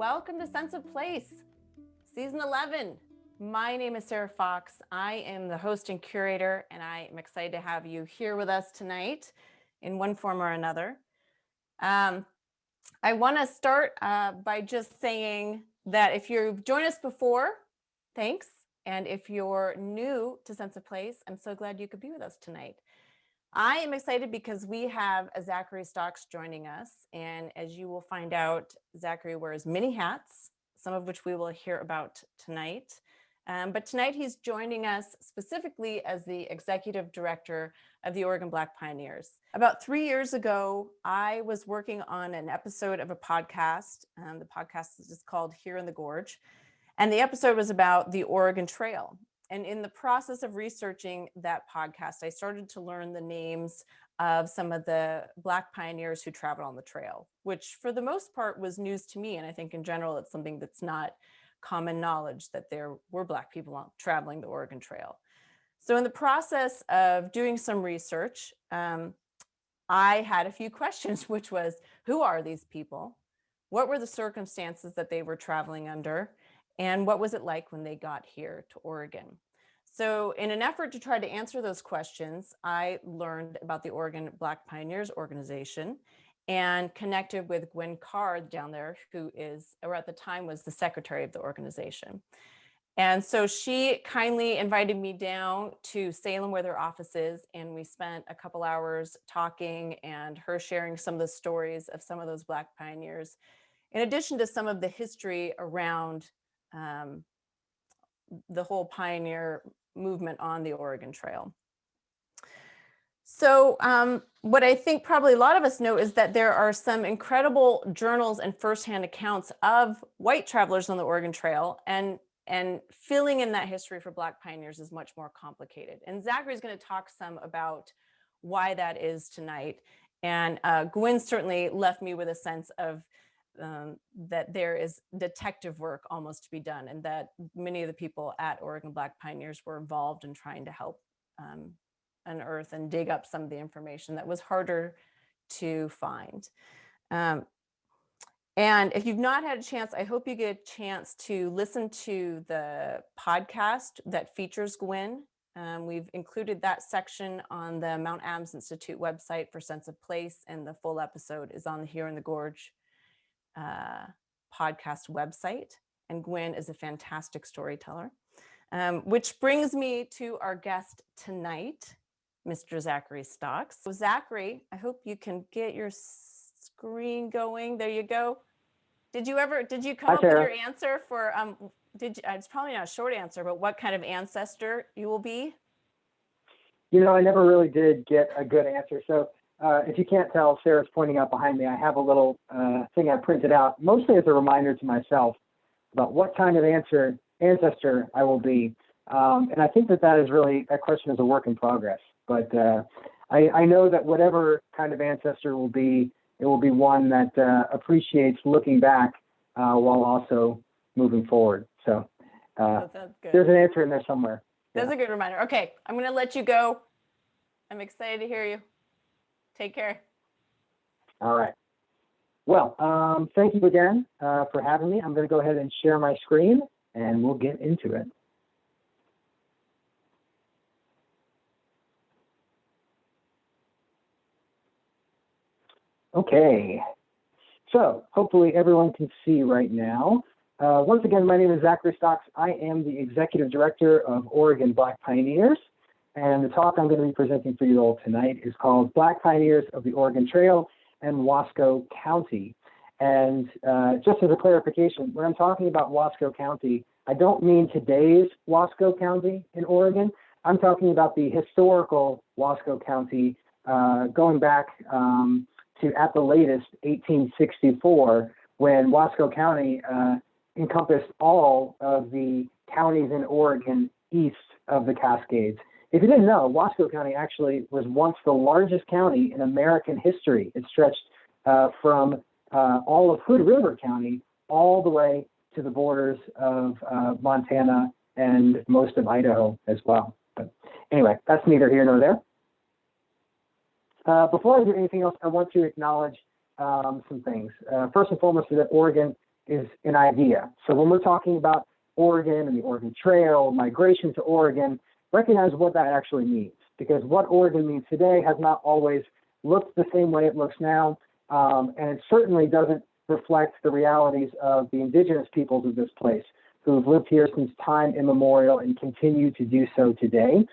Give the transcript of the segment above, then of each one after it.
Welcome to Sense of Place, Season 11. My name is Sarah Fox. I am the host and curator, and I am excited to have you here with us tonight in one form or another. I want to start by just saying that if you've joined us before, thanks. And if you're new to Sense of Place, I'm so glad you could be with us tonight. I am excited because we have Zachary Stocks joining us. And as you will find out, Zachary wears many hats, some of which we will hear about tonight. But tonight he's joining us specifically as the executive director of the Oregon Black Pioneers. About 3 years ago, I was working on an episode of a podcast. The podcast is called Here in the Gorge. And the episode was about the Oregon Trail. And in the process of researching that podcast, I started to learn the names of some of the Black pioneers who traveled on the trail, which for the most part was news to me. And I think in general, it's something that's not common knowledge that there were Black people traveling the Oregon Trail. So in the process of doing some research, I had a few questions, which was, who are these people? What were the circumstances that they were traveling under? And what was it like when they got here to Oregon? So in an effort to try to answer those questions, I learned about the Oregon Black Pioneers organization and connected with Gwen Carr down there, who is, or at the time was the secretary of the organization. And so she kindly invited me down to Salem where their office is. And we spent a couple hours talking and her sharing some of the stories of some of those Black pioneers, in addition to some of the history around the whole pioneer movement on the Oregon Trail. So what I think probably a lot of us know is that there are some incredible journals and firsthand accounts of white travelers on the Oregon Trail, and filling in that history for Black pioneers is much more complicated. And Zachary is going to talk some about why that is tonight. And Gwen certainly left me with a sense of that there is detective work almost to be done, and that many of the people at Oregon Black Pioneers were involved in trying to help unearth and dig up some of the information that was harder to find. And if you've not had a chance, I hope you get a chance to listen to the podcast that features Gwen. We've included that section on the Mount Adams Institute website for Sense of Place, and the full episode is on the Here in the Gorge podcast website. And Gwen is a fantastic storyteller, which brings me to our guest tonight, Mr. Zachary Stocks. So Zachary, I hope you can get your screen going. There you go. Did you come up with your answer for, it's probably not a short answer, but what kind of ancestor you will be? You know, I never really did get a good answer. So if you can't tell, Sarah's pointing out behind me. I have a little thing I printed out, mostly as a reminder to myself about what kind of ancestor I will be. And I think that question is a work in progress. But I know that whatever kind of ancestor will be, it will be one that appreciates looking back while also moving forward. So there's an answer in there somewhere. That's a good reminder. Okay, I'm going to let you go. I'm excited to hear you. Take care. All right. Well, thank you again for having me. I'm going to go ahead and share my screen, and we'll get into it. Okay. So hopefully everyone can see right now. Once again, my name is Zachary Stocks. I am the executive director of Oregon Black Pioneers. And the talk I'm going to be presenting for you all tonight is called Black Pioneers of the Oregon Trail and Wasco County. And just as a clarification, when I'm talking about Wasco County, I don't mean today's Wasco County in Oregon. I'm talking about the historical Wasco County going back to, at the latest, 1864, when Wasco County encompassed all of the counties in Oregon east of the Cascades. If you didn't know, Wasco County actually was once the largest county in American history. It stretched from all of Hood River County all the way to the borders of Montana and most of Idaho as well. But anyway, that's neither here nor there. Before I do anything else, I want to acknowledge some things. First and foremost, is that Oregon is an idea. So when we're talking about Oregon and the Oregon Trail, migration to Oregon, recognize what that actually means, because what Oregon means today has not always looked the same way it looks now, and it certainly doesn't reflect the realities of the indigenous peoples of this place who've lived here since time immemorial and continue to do so today.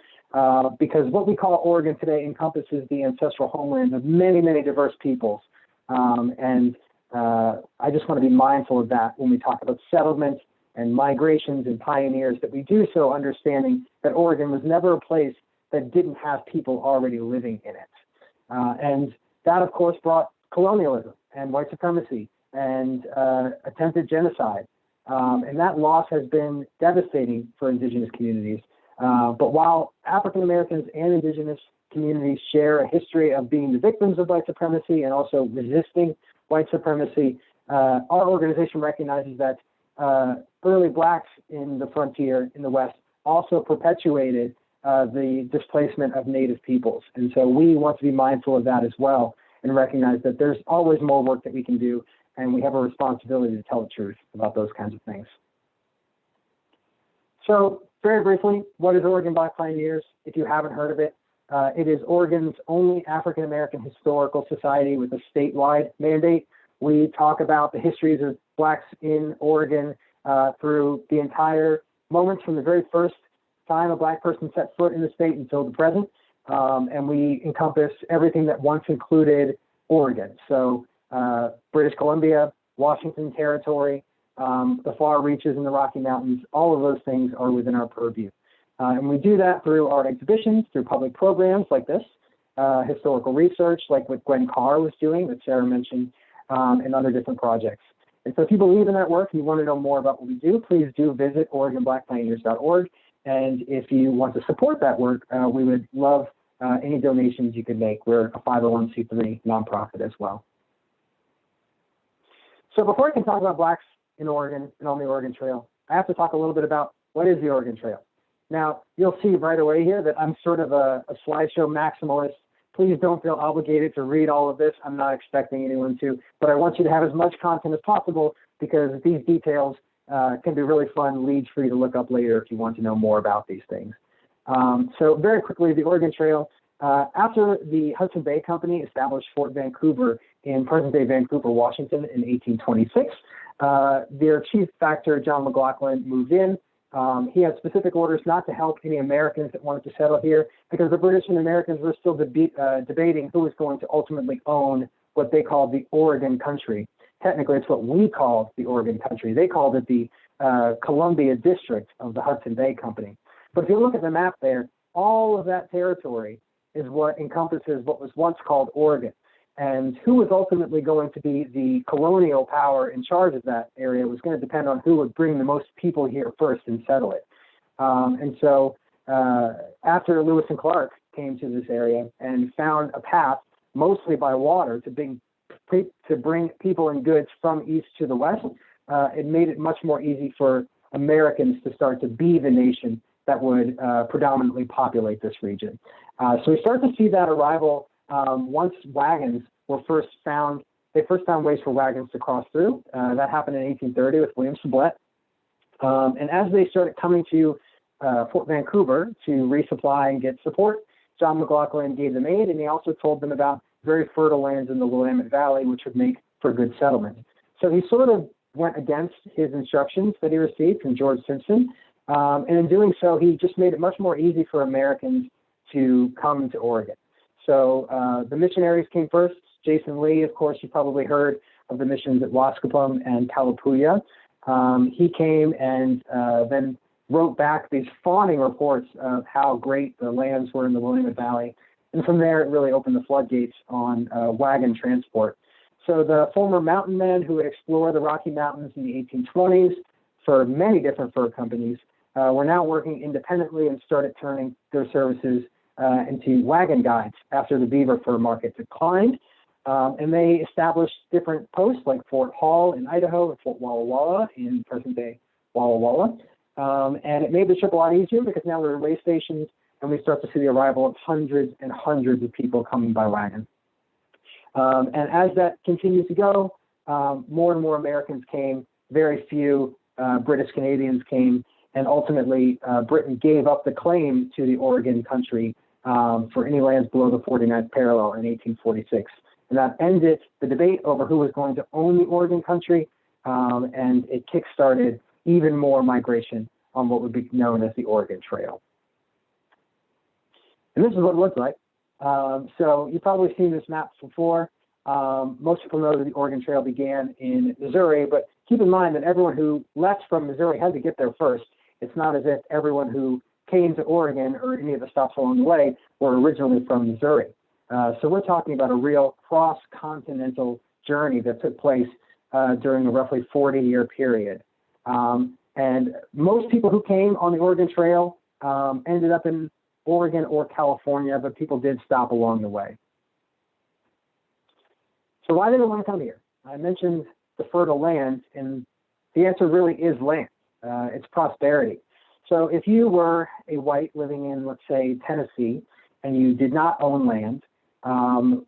Because what we call Oregon today encompasses the ancestral homeland of many, many diverse peoples. I just want to be mindful of that when we talk about settlement and migrations and pioneers, that we do so understanding that Oregon was never a place that didn't have people already living in it. And that, of course, brought colonialism and white supremacy and attempted genocide. And that loss has been devastating for indigenous communities. But while African Americans and indigenous communities share a history of being the victims of white supremacy and also resisting white supremacy, our organization recognizes that early Blacks in the frontier in the West also perpetuated the displacement of Native peoples. And so we want to be mindful of that as well and recognize that there's always more work that we can do, and we have a responsibility to tell the truth about those kinds of things. So very briefly, what is Oregon Black Pioneers? If you haven't heard of it, it is Oregon's only African American historical society with a statewide mandate. We talk about the histories of Blacks in Oregon through the entire moments from the very first time a Black person set foot in the state until the present. And we encompass everything that once included Oregon. So British Columbia, Washington Territory, the far reaches in the Rocky Mountains, all of those things are within our purview. And we do that through our exhibitions, through public programs like this, historical research like what Gwen Carr was doing, that Sarah mentioned, and other different projects. And so if you believe in that work and you want to know more about what we do, please do visit OregonBlackPioneers.org. And if you want to support that work, we would love any donations you can make. We're a 501c3 nonprofit as well. So before I can talk about Blacks in Oregon and on the Oregon Trail, I have to talk a little bit about what is the Oregon Trail. Now, you'll see right away here that I'm sort of a slideshow maximalist. Please don't feel obligated to read all of this. I'm not expecting anyone to, but I want you to have as much content as possible, because these details can be really fun leads for you to look up later if you want to know more about these things. So very quickly, the Oregon Trail, after the Hudson Bay Company established Fort Vancouver in present-day Vancouver, Washington in 1826, their chief factor, John McLaughlin, moved in. He had specific orders not to help any Americans that wanted to settle here, because the British and Americans were still debating who was going to ultimately own what they called the Oregon Country. Technically, it's what we called the Oregon Country. They called it the Columbia District of the Hudson Bay Company. But if you look at the map there, all of that territory is what encompasses what was once called Oregon. And who was ultimately going to be the colonial power in charge of that area was going to depend on who would bring the most people here first and settle it. And so after Lewis and Clark came to this area and found a path, mostly by water, to bring people and goods from east to the west, it made it much more easy for Americans to start to be the nation that would predominantly populate this region. So we start to see that arrival once wagons were first found. They first found ways for wagons to cross through. That happened in 1830 with William Sublette. And as they started coming to Fort Vancouver to resupply and get support, John McLaughlin gave them aid, and he also told them about very fertile lands in the Willamette Valley, which would make for good settlement. So he sort of went against his instructions that he received from George Simpson. And in doing so, he just made it much more easy for Americans to come to Oregon. So the missionaries came first. Jason Lee, of course, you probably heard of the missions at Wasco and Kalapuya. He came and then wrote back these fawning reports of how great the lands were in the Willamette Valley. And from there, it really opened the floodgates on wagon transport. So the former mountain men who would explore the Rocky Mountains in the 1820s for many different fur companies were now working independently and started turning their services into wagon guides after the beaver fur market declined. And they established different posts like Fort Hall in Idaho and Fort Walla Walla in present-day Walla Walla. And it made the trip a lot easier because now there are way stations, and we start to see the arrival of hundreds and hundreds of people coming by wagon. And as that continued to go, more and more Americans came very few British Canadians came, and ultimately Britain gave up the claim to the Oregon country for any lands below the 49th parallel in 1846. And that ended the debate over who was going to own the Oregon country, and it kickstarted even more migration on what would be known as the Oregon Trail. And this is what it looked like. So you've probably seen this map before. Most people know that the Oregon Trail began in Missouri, but keep in mind that everyone who left from Missouri had to get there first. It's not as if everyone who came to Oregon or any of the stops along the way were originally from Missouri. So we're talking about a real cross-continental journey that took place during a roughly 40-year period. And most people who came on the Oregon Trail ended up in Oregon or California, but people did stop along the way. So why did they want to come here? I mentioned the fertile land, and the answer really is land. It's prosperity. So if you were a white living in, let's say, Tennessee, and you did not own land,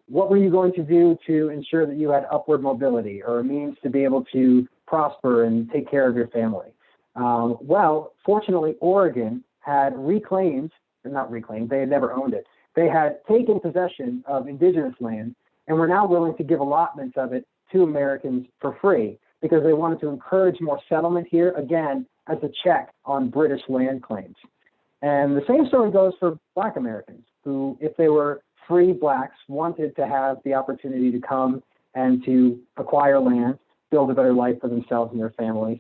what were you going to do to ensure that you had upward mobility or a means to be able to prosper and take care of your family? Well, fortunately, Oregon had they had never owned it. They had taken possession of indigenous land and were now willing to give allotments of it to Americans for free because they wanted to encourage more settlement here, again, as a check on British land claims. And the same story goes for Black Americans, who, if they were free Blacks, wanted to have the opportunity to come and to acquire land, build a better life for themselves and their families.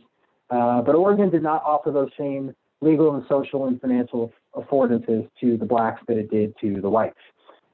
But Oregon did not offer those same legal and social and financial affordances to the Blacks that it did to the whites.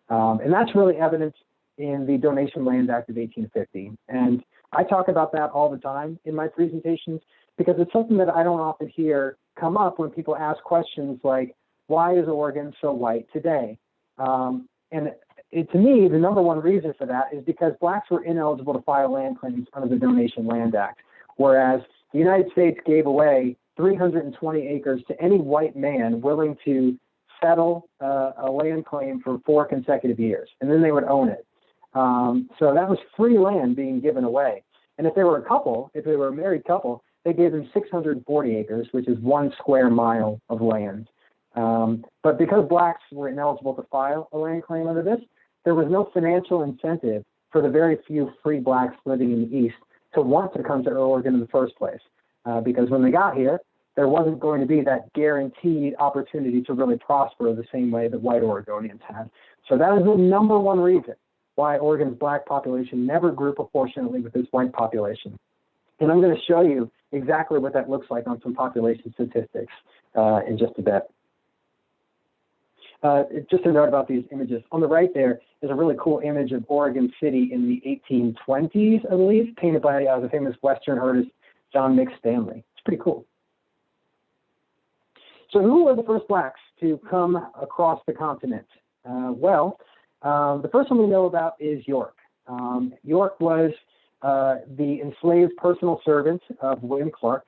And that's really evident in the Donation Land Act of 1850. And I talk about that all the time in my presentations because it's something that I don't often hear come up when people ask questions like, why is Oregon so white today? And to me, the number one reason for that is because Blacks were ineligible to file land claims under the Donation Land Act, whereas the United States gave away 320 acres to any white man willing to settle a land claim for 4 consecutive years, and then they would own it. So that was free land being given away. And if they were a married couple, they gave them 640 acres, which is 1 square mile of land. But because Blacks were ineligible to file a land claim under this, there was no financial incentive for the very few free Blacks living in the East to want to come to Oregon in the first place. Because when they got here, there wasn't going to be that guaranteed opportunity to really prosper the same way that white Oregonians had. So that is the number one reason why Oregon's Black population never grew proportionately with its white population. And I'm going to show you exactly what that looks like on some population statistics in just a bit. Just a note about these images. On the right there is a really cool image of Oregon City in the 1820s, I believe, painted by the famous Western artist John Mick Stanley. It's pretty cool. So who were the first Blacks to come across the continent? The first one we know about is York. York was the enslaved personal servant of William Clark.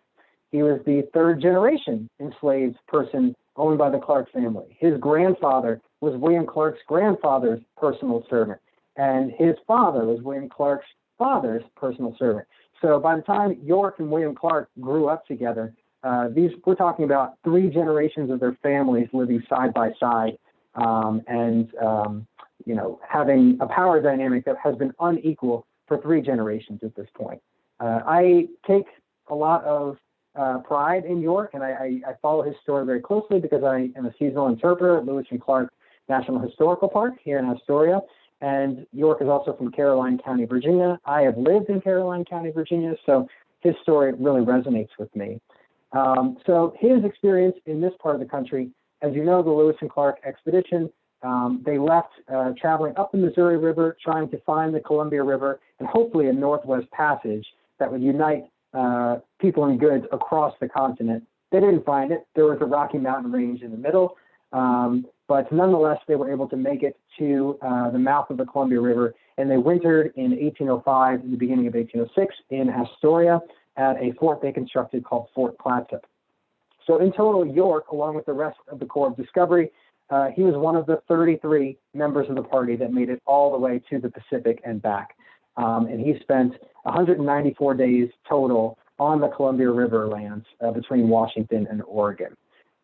He was the 3rd generation enslaved person owned by the Clark family. His grandfather was William Clark's grandfather's personal servant, and his father was William Clark's father's personal servant. So by the time York and William Clark grew up together, we're talking about 3 generations of their families living side by side, having a power dynamic that has been unequal for 3 generations at this point. I take a lot of pride in York, and I follow his story very closely because I am a seasonal interpreter at Lewis and Clark National Historical Park here in Astoria. And York is also from Caroline County, Virginia. I have lived in Caroline County, Virginia, so his story really resonates with me. So his experience in this part of the country, as you know, the Lewis and Clark expedition, they left traveling up the Missouri River, trying to find the Columbia River, and hopefully a northwest passage that would unite people and goods across the continent. They didn't find it. There was a Rocky Mountain range in the middle. But nonetheless, they were able to make it to the mouth of the Columbia River, and they wintered in 1805 and the beginning of 1806 in Astoria at a fort they constructed called Fort Clatsop. So in total, York, along with the rest of the Corps of Discovery, he was one of the 33 members of the party that made it all the way to the Pacific and back. And he spent 194 days total on the Columbia River lands between Washington and Oregon.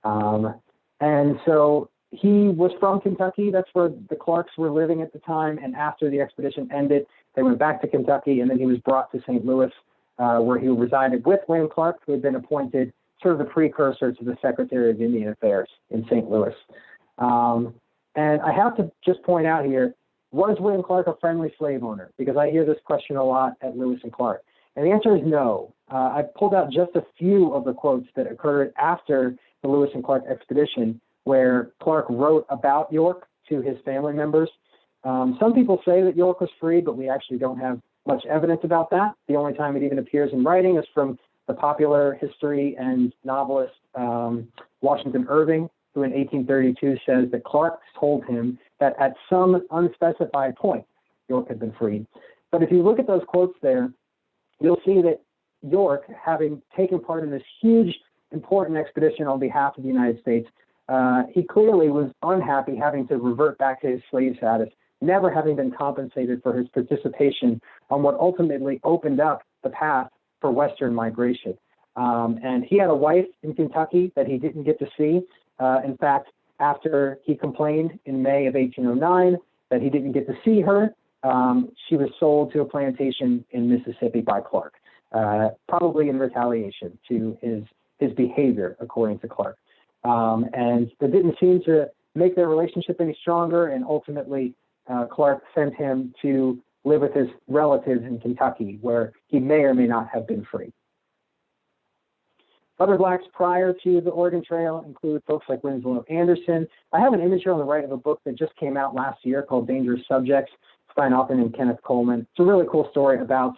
And so he was from Kentucky. That's where the Clarks were living at the time. And after the expedition ended, they went back to Kentucky, and then he was brought to St. Louis, where he resided with William Clark, who had been appointed sort of the precursor to the Secretary of Indian Affairs in St. Louis. And I have to just point out here, was William Clark a friendly slave owner? Because I hear this question a lot at Lewis and Clark. And the answer is no. I pulled out just a few of the quotes that occurred after the Lewis and Clark expedition, where Clark wrote about York to his family members. Some people say that York was freed, but we actually don't have much evidence about that. The only time it even appears in writing is from the popular history and novelist Washington Irving, who in 1832 says that Clark told him that at some unspecified point, York had been freed. But if you look at those quotes there, you'll see that York, having taken part in this huge, important expedition on behalf of the United States, he clearly was unhappy having to revert back to his slave status, never having been compensated for his participation on what ultimately opened up the path for Western migration. And he had a wife in Kentucky that he didn't get to see. In fact, after he complained in May of 1809 that he didn't get to see her, she was sold to a plantation in Mississippi by Clark, probably in retaliation to his behavior, according to Clark. And that didn't seem to make their relationship any stronger, and ultimately Clark sent him to live with his relatives in Kentucky, where he may or may not have been free. Other Blacks prior to the Oregon Trail include folks like Winslow Anderson. I have an image here on the right of a book that just came out last year called Dangerous Subjects. It's by an author named Kenneth Coleman. It's a really cool story about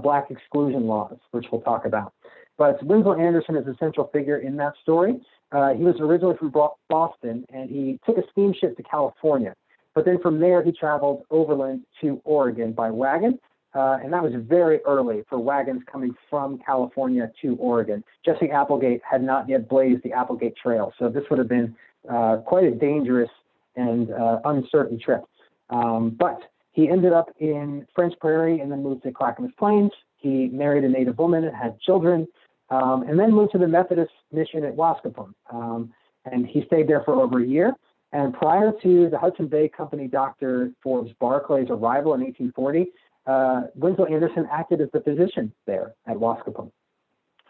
Black exclusion laws, which we'll talk about. But Winslow Anderson is a central figure in that story. He was originally from Boston, and he took a steamship to California. But then from there, he traveled overland to Oregon by wagon. And that was very early for wagons coming from California to Oregon. Jesse Applegate had not yet blazed the Applegate Trail, so this would have been quite a dangerous and uncertain trip. But he ended up in French Prairie and then moved to Clackamas Plains. He married a Native woman and had children, and then moved to the Methodist mission at Wasco. And he stayed there for over a year. And prior to the Hudson Bay Company Dr. Forbes Barclay's arrival in 1840, Winslow Anderson acted as the physician there at Wasco.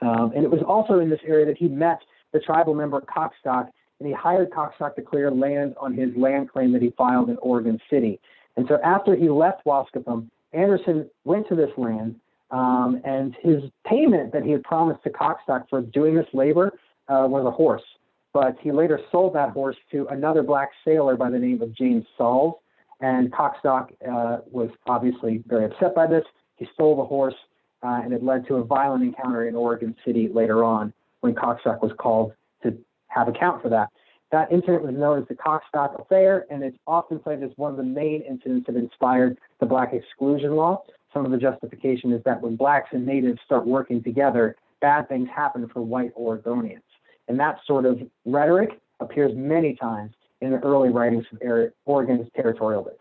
And it was also in this area that he met the tribal member Coxstock, and he hired Coxstock to clear land on his land claim that he filed in Oregon City. And so after he left Wasco, Anderson went to this land, and his payment that he had promised to Coxstock for doing this labor was a horse. But he later sold that horse to another Black sailor by the name of James Sauls. And Coxstock was obviously very upset by this. He stole the horse, and it led to a violent encounter in Oregon City later on when Coxstock was called to have account for that. That incident was known as the Coxstock Affair, and it's often cited as one of the main incidents that inspired the Black Exclusion Law. Some of the justification is that when Blacks and Natives start working together, bad things happen for white Oregonians. And that sort of rhetoric appears many times in the early writings of Oregon's territorial days.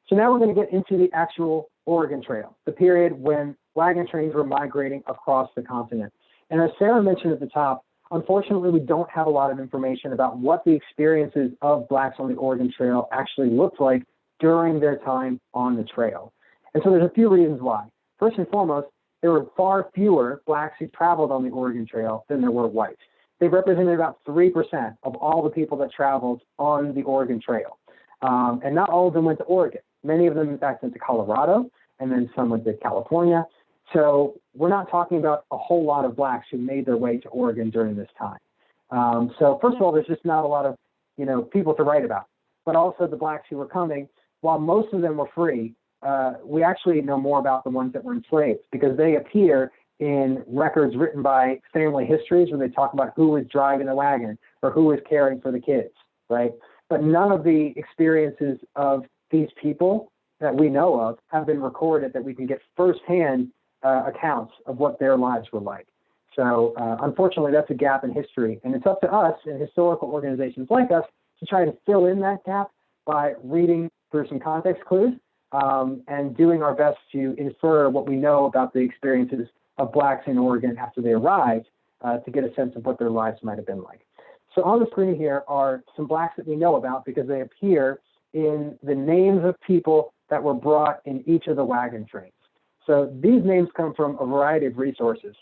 So now we're going to get into the actual Oregon Trail, the period when wagon trains were migrating across the continent. And as Sarah mentioned at the top, unfortunately, we don't have a lot of information about what the experiences of Blacks on the Oregon Trail actually looked like during their time on the trail. And so there's a few reasons why. First and foremost, there were far fewer Blacks who traveled on the Oregon Trail than there were whites. They represented about 3% of all the people that traveled on the Oregon Trail. And not all of them went to Oregon. Many of them, in fact, went to Colorado, and then some went to California. So we're not talking about a whole lot of Blacks who made their way to Oregon during this time. So first of all, there's just not a lot of, people to write about. But also the Blacks who were coming, while most of them were free, we actually know more about the ones that were enslaved because they appear in records written by family histories where they talk about who was driving the wagon or who was caring for the kids, right? But none of the experiences of these people that we know of have been recorded that we can get firsthand accounts of what their lives were like. So unfortunately, that's a gap in history. And it's up to us and historical organizations like us to try to fill in that gap by reading through some context clues, and doing our best to infer what we know about the experiences of blacks in Oregon after they arrived to get a sense of what their lives might have been like. So on the screen here are some blacks that we know about because they appear in the names of people that were brought in each of the wagon trains. So these names come from a variety of resources.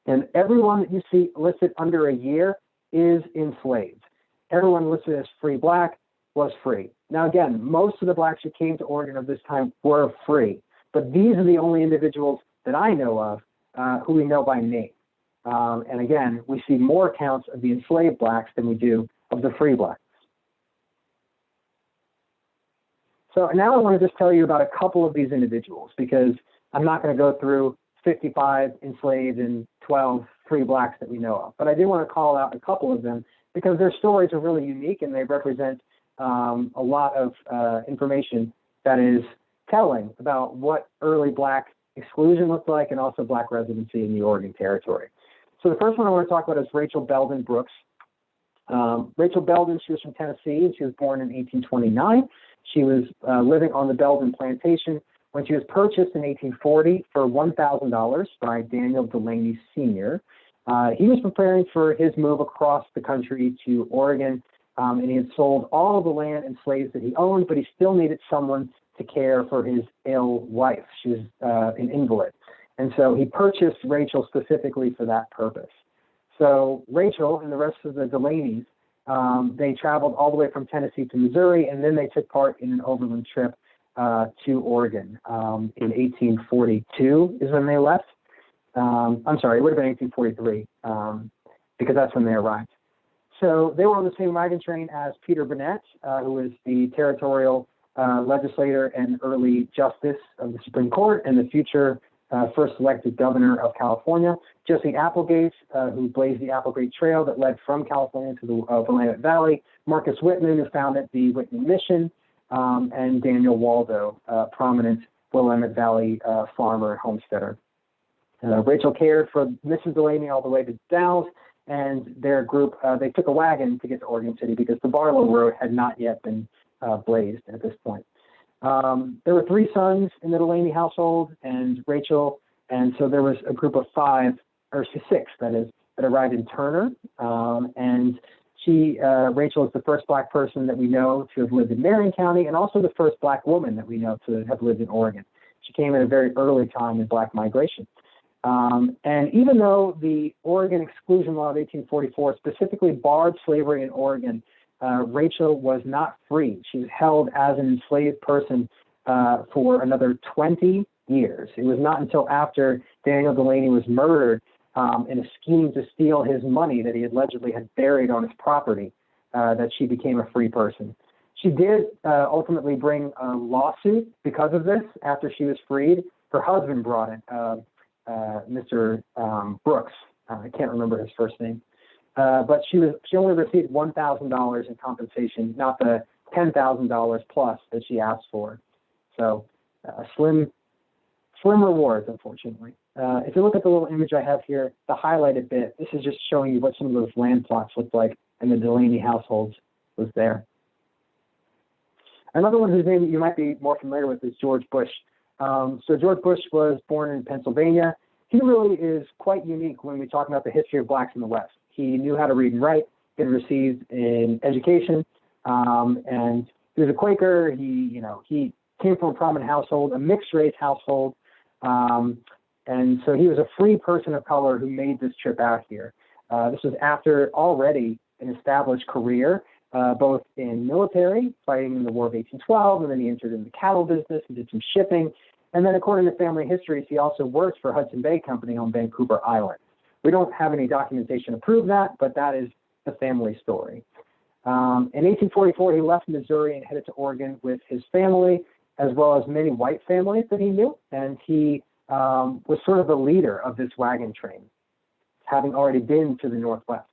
And everyone that you see listed under a year is enslaved. Everyone listed as free black was free. Now, again, most of the blacks who came to Oregon of this time were free, but these are the only individuals that I know of who we know by name. And again, we see more accounts of the enslaved blacks than we do of the free blacks. So now I want to just tell you about a couple of these individuals because I'm not going to go through 55 enslaved and 12 free blacks that we know of. But I do want to call out a couple of them because their stories are really unique and they represent a lot of information that is telling about what early black exclusion looked like and also black residency in the Oregon Territory. So the first one I want to talk about is Rachel Belden Brooks. Rachel Belden, she was from Tennessee and she was born in 1829. She was living on the Belden plantation when she was purchased in 1840 for $1,000 by Daniel Delaney Sr. He was preparing for his move across the country to Oregon, and he had sold all of the land and slaves that he owned, but he still needed someone to care for his ill wife. She was an invalid. And so he purchased Rachel specifically for that purpose. So Rachel and the rest of the Delaneys, they traveled all the way from Tennessee to Missouri, and then they took part in an overland trip to Oregon in 1842 is when they left. I'm sorry, it would have been 1843 because that's when they arrived. So they were on the same wagon train as Peter Burnett, who was the territorial legislator and early justice of the Supreme Court and the future first elected governor of California. Jesse Applegate, who blazed the Applegate Trail that led from California to the Willamette Valley. Marcus Whitman, who founded the Whitman Mission. And Daniel Waldo, prominent Willamette Valley farmer and homesteader. Rachel cared for Mrs. Delaney all the way to Dalles, and their group, they took a wagon to get to Oregon City because the Barlow Road had not yet been blazed at this point. There were 3 sons in the Delaney household and Rachel, and so there was a group of 6, that is, that arrived in Turner, and Rachel is the first black person that we know to have lived in Marion County and also the first black woman that we know to have lived in Oregon. She came at a very early time in black migration. And even though the Oregon Exclusion Law of 1844 specifically barred slavery in Oregon, Rachel was not free. She was held as an enslaved person for another 20 years. It was not until after Daniel Delaney was murdered in a scheme to steal his money that he allegedly had buried on his property, that she became a free person. She did ultimately bring a lawsuit because of this after she was freed. Her husband brought it, Mr. Brooks. I can't remember his first name. But she only received $1,000 in compensation, not the $10,000 plus that she asked for. So slim rewards, unfortunately. If you look at the little image I have here, the highlighted bit, this is just showing you what some of those land plots looked like, and the Delaney households was there. Another one whose name you might be more familiar with is George Bush. So George Bush was born in Pennsylvania. He really is quite unique when we talk about the history of blacks in the West. He knew how to read and write, he had received an education, and he was a Quaker. He came from a prominent household, a mixed race household. And so he was a free person of color who made this trip out here. This was after already an established career, both in military, fighting in the War of 1812, and then he entered in the cattle business and did some shipping. And then according to family histories, he also worked for Hudson Bay Company on Vancouver Island. We don't have any documentation to prove that, but that is the family story. In 1844, he left Missouri and headed to Oregon with his family, as well as many white families that he knew, and he was sort of the leader of this wagon train, having already been to the Northwest.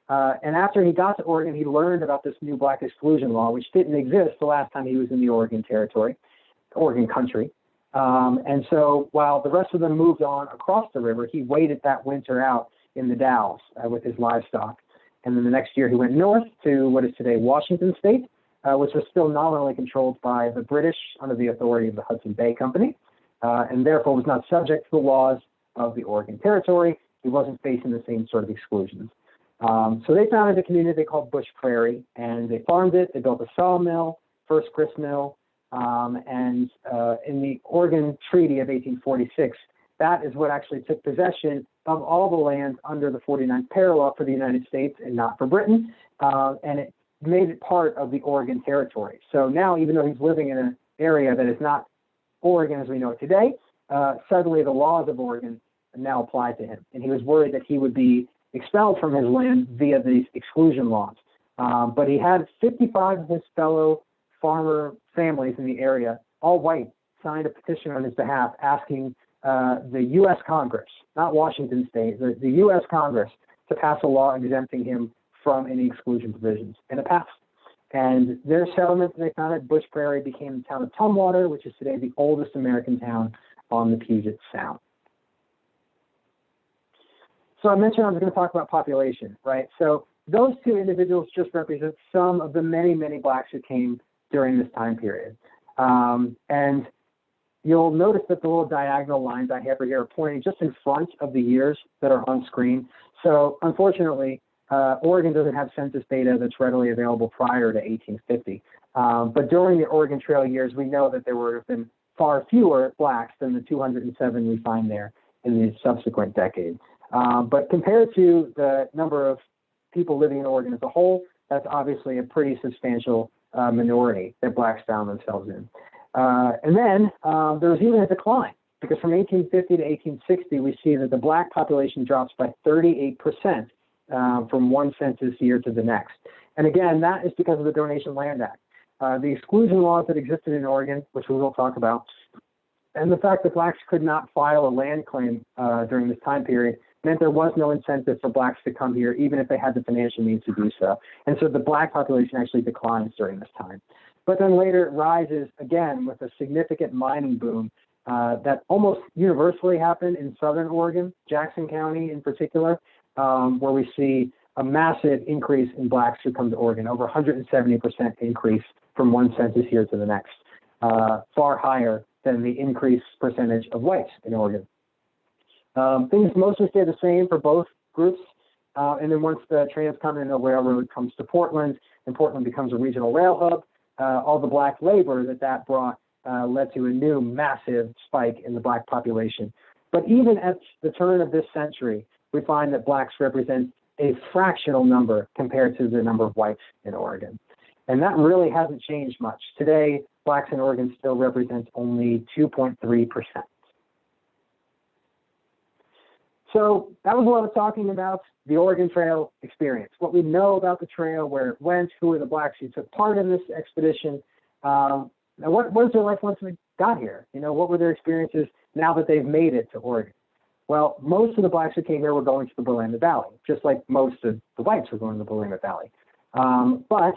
And after he got to Oregon, he learned about this new black exclusion law, which didn't exist the last time he was in the Oregon Territory, Oregon country. And so while the rest of them moved on across the river, he waited that winter out in the Dalles with his livestock. And then the next year he went north to what is today Washington State, which was still nominally controlled by the British under the authority of the Hudson Bay Company, and therefore was not subject to the laws of the Oregon Territory. He wasn't facing the same sort of exclusions. So they founded a community they called Bush Prairie, and they farmed it. They built a sawmill, first grist mill, and in the Oregon Treaty of 1846, that is what actually took possession of all the lands under the 49th parallel for the United States and not for Britain, and it made it part of the Oregon Territory. So now, even though he's living in an area that is not Oregon as we know it today, suddenly the laws of Oregon now apply to him, and he was worried that he would be expelled from his land via these exclusion laws. But he had 55 of his fellow farmer families in the area, all white, signed a petition on his behalf asking the U.S. Congress, not Washington State, the U.S. Congress, to pass a law exempting him from any exclusion provisions. And it passed. And their settlement that they founded, Bush Prairie, became the town of Tumwater, which is today the oldest American town on the Puget Sound. So I mentioned I was going to talk about population, right? So those two individuals just represent some of the many, many blacks who came during this time period. And you'll notice that the little diagonal lines I have here are pointing just in front of the years that are on screen. So unfortunately, Oregon doesn't have census data that's readily available prior to 1850. But during the Oregon Trail years, we know that there would have been far fewer blacks than the 207 we find there in the subsequent decade. But compared to the number of people living in Oregon as a whole, that's obviously a pretty substantial minority that blacks found themselves in. And then there was even a decline, because from 1850 to 1860, we see that the black population drops by 38% from one census year to the next. And again, that is because of the Donation Land Act. The exclusion laws that existed in Oregon, which we will talk about, and the fact that blacks could not file a land claim during this time period meant there was no incentive for blacks to come here, even if they had the financial means to do so. And so the black population actually declines during this time. But then later it rises again with a significant mining boom that almost universally happened in southern Oregon, Jackson County in particular, where we see a massive increase in blacks who come to Oregon, over 170% increase from one census year to the next, far higher than the increased percentage of whites in Oregon. Things mostly stay the same for both groups. And then once the Transcontinental Railroad comes to Portland and Portland becomes a regional rail hub, all the black labor that brought led to a new massive spike in the black population. But even at the turn of this century, we find that blacks represent a fractional number compared to the number of whites in Oregon. And that really hasn't changed much. Today, blacks in Oregon still represent only 2.3%. So that was a lot of talking about the Oregon Trail experience, what we know about the trail, where it went, who were the blacks who took part in this expedition. Now, what was their life once they got here? You know, what were their experiences now that they've made it to Oregon? Well, most of the blacks who came here were going to the Willamette Valley, just like most of the whites were going to the Willamette Valley. But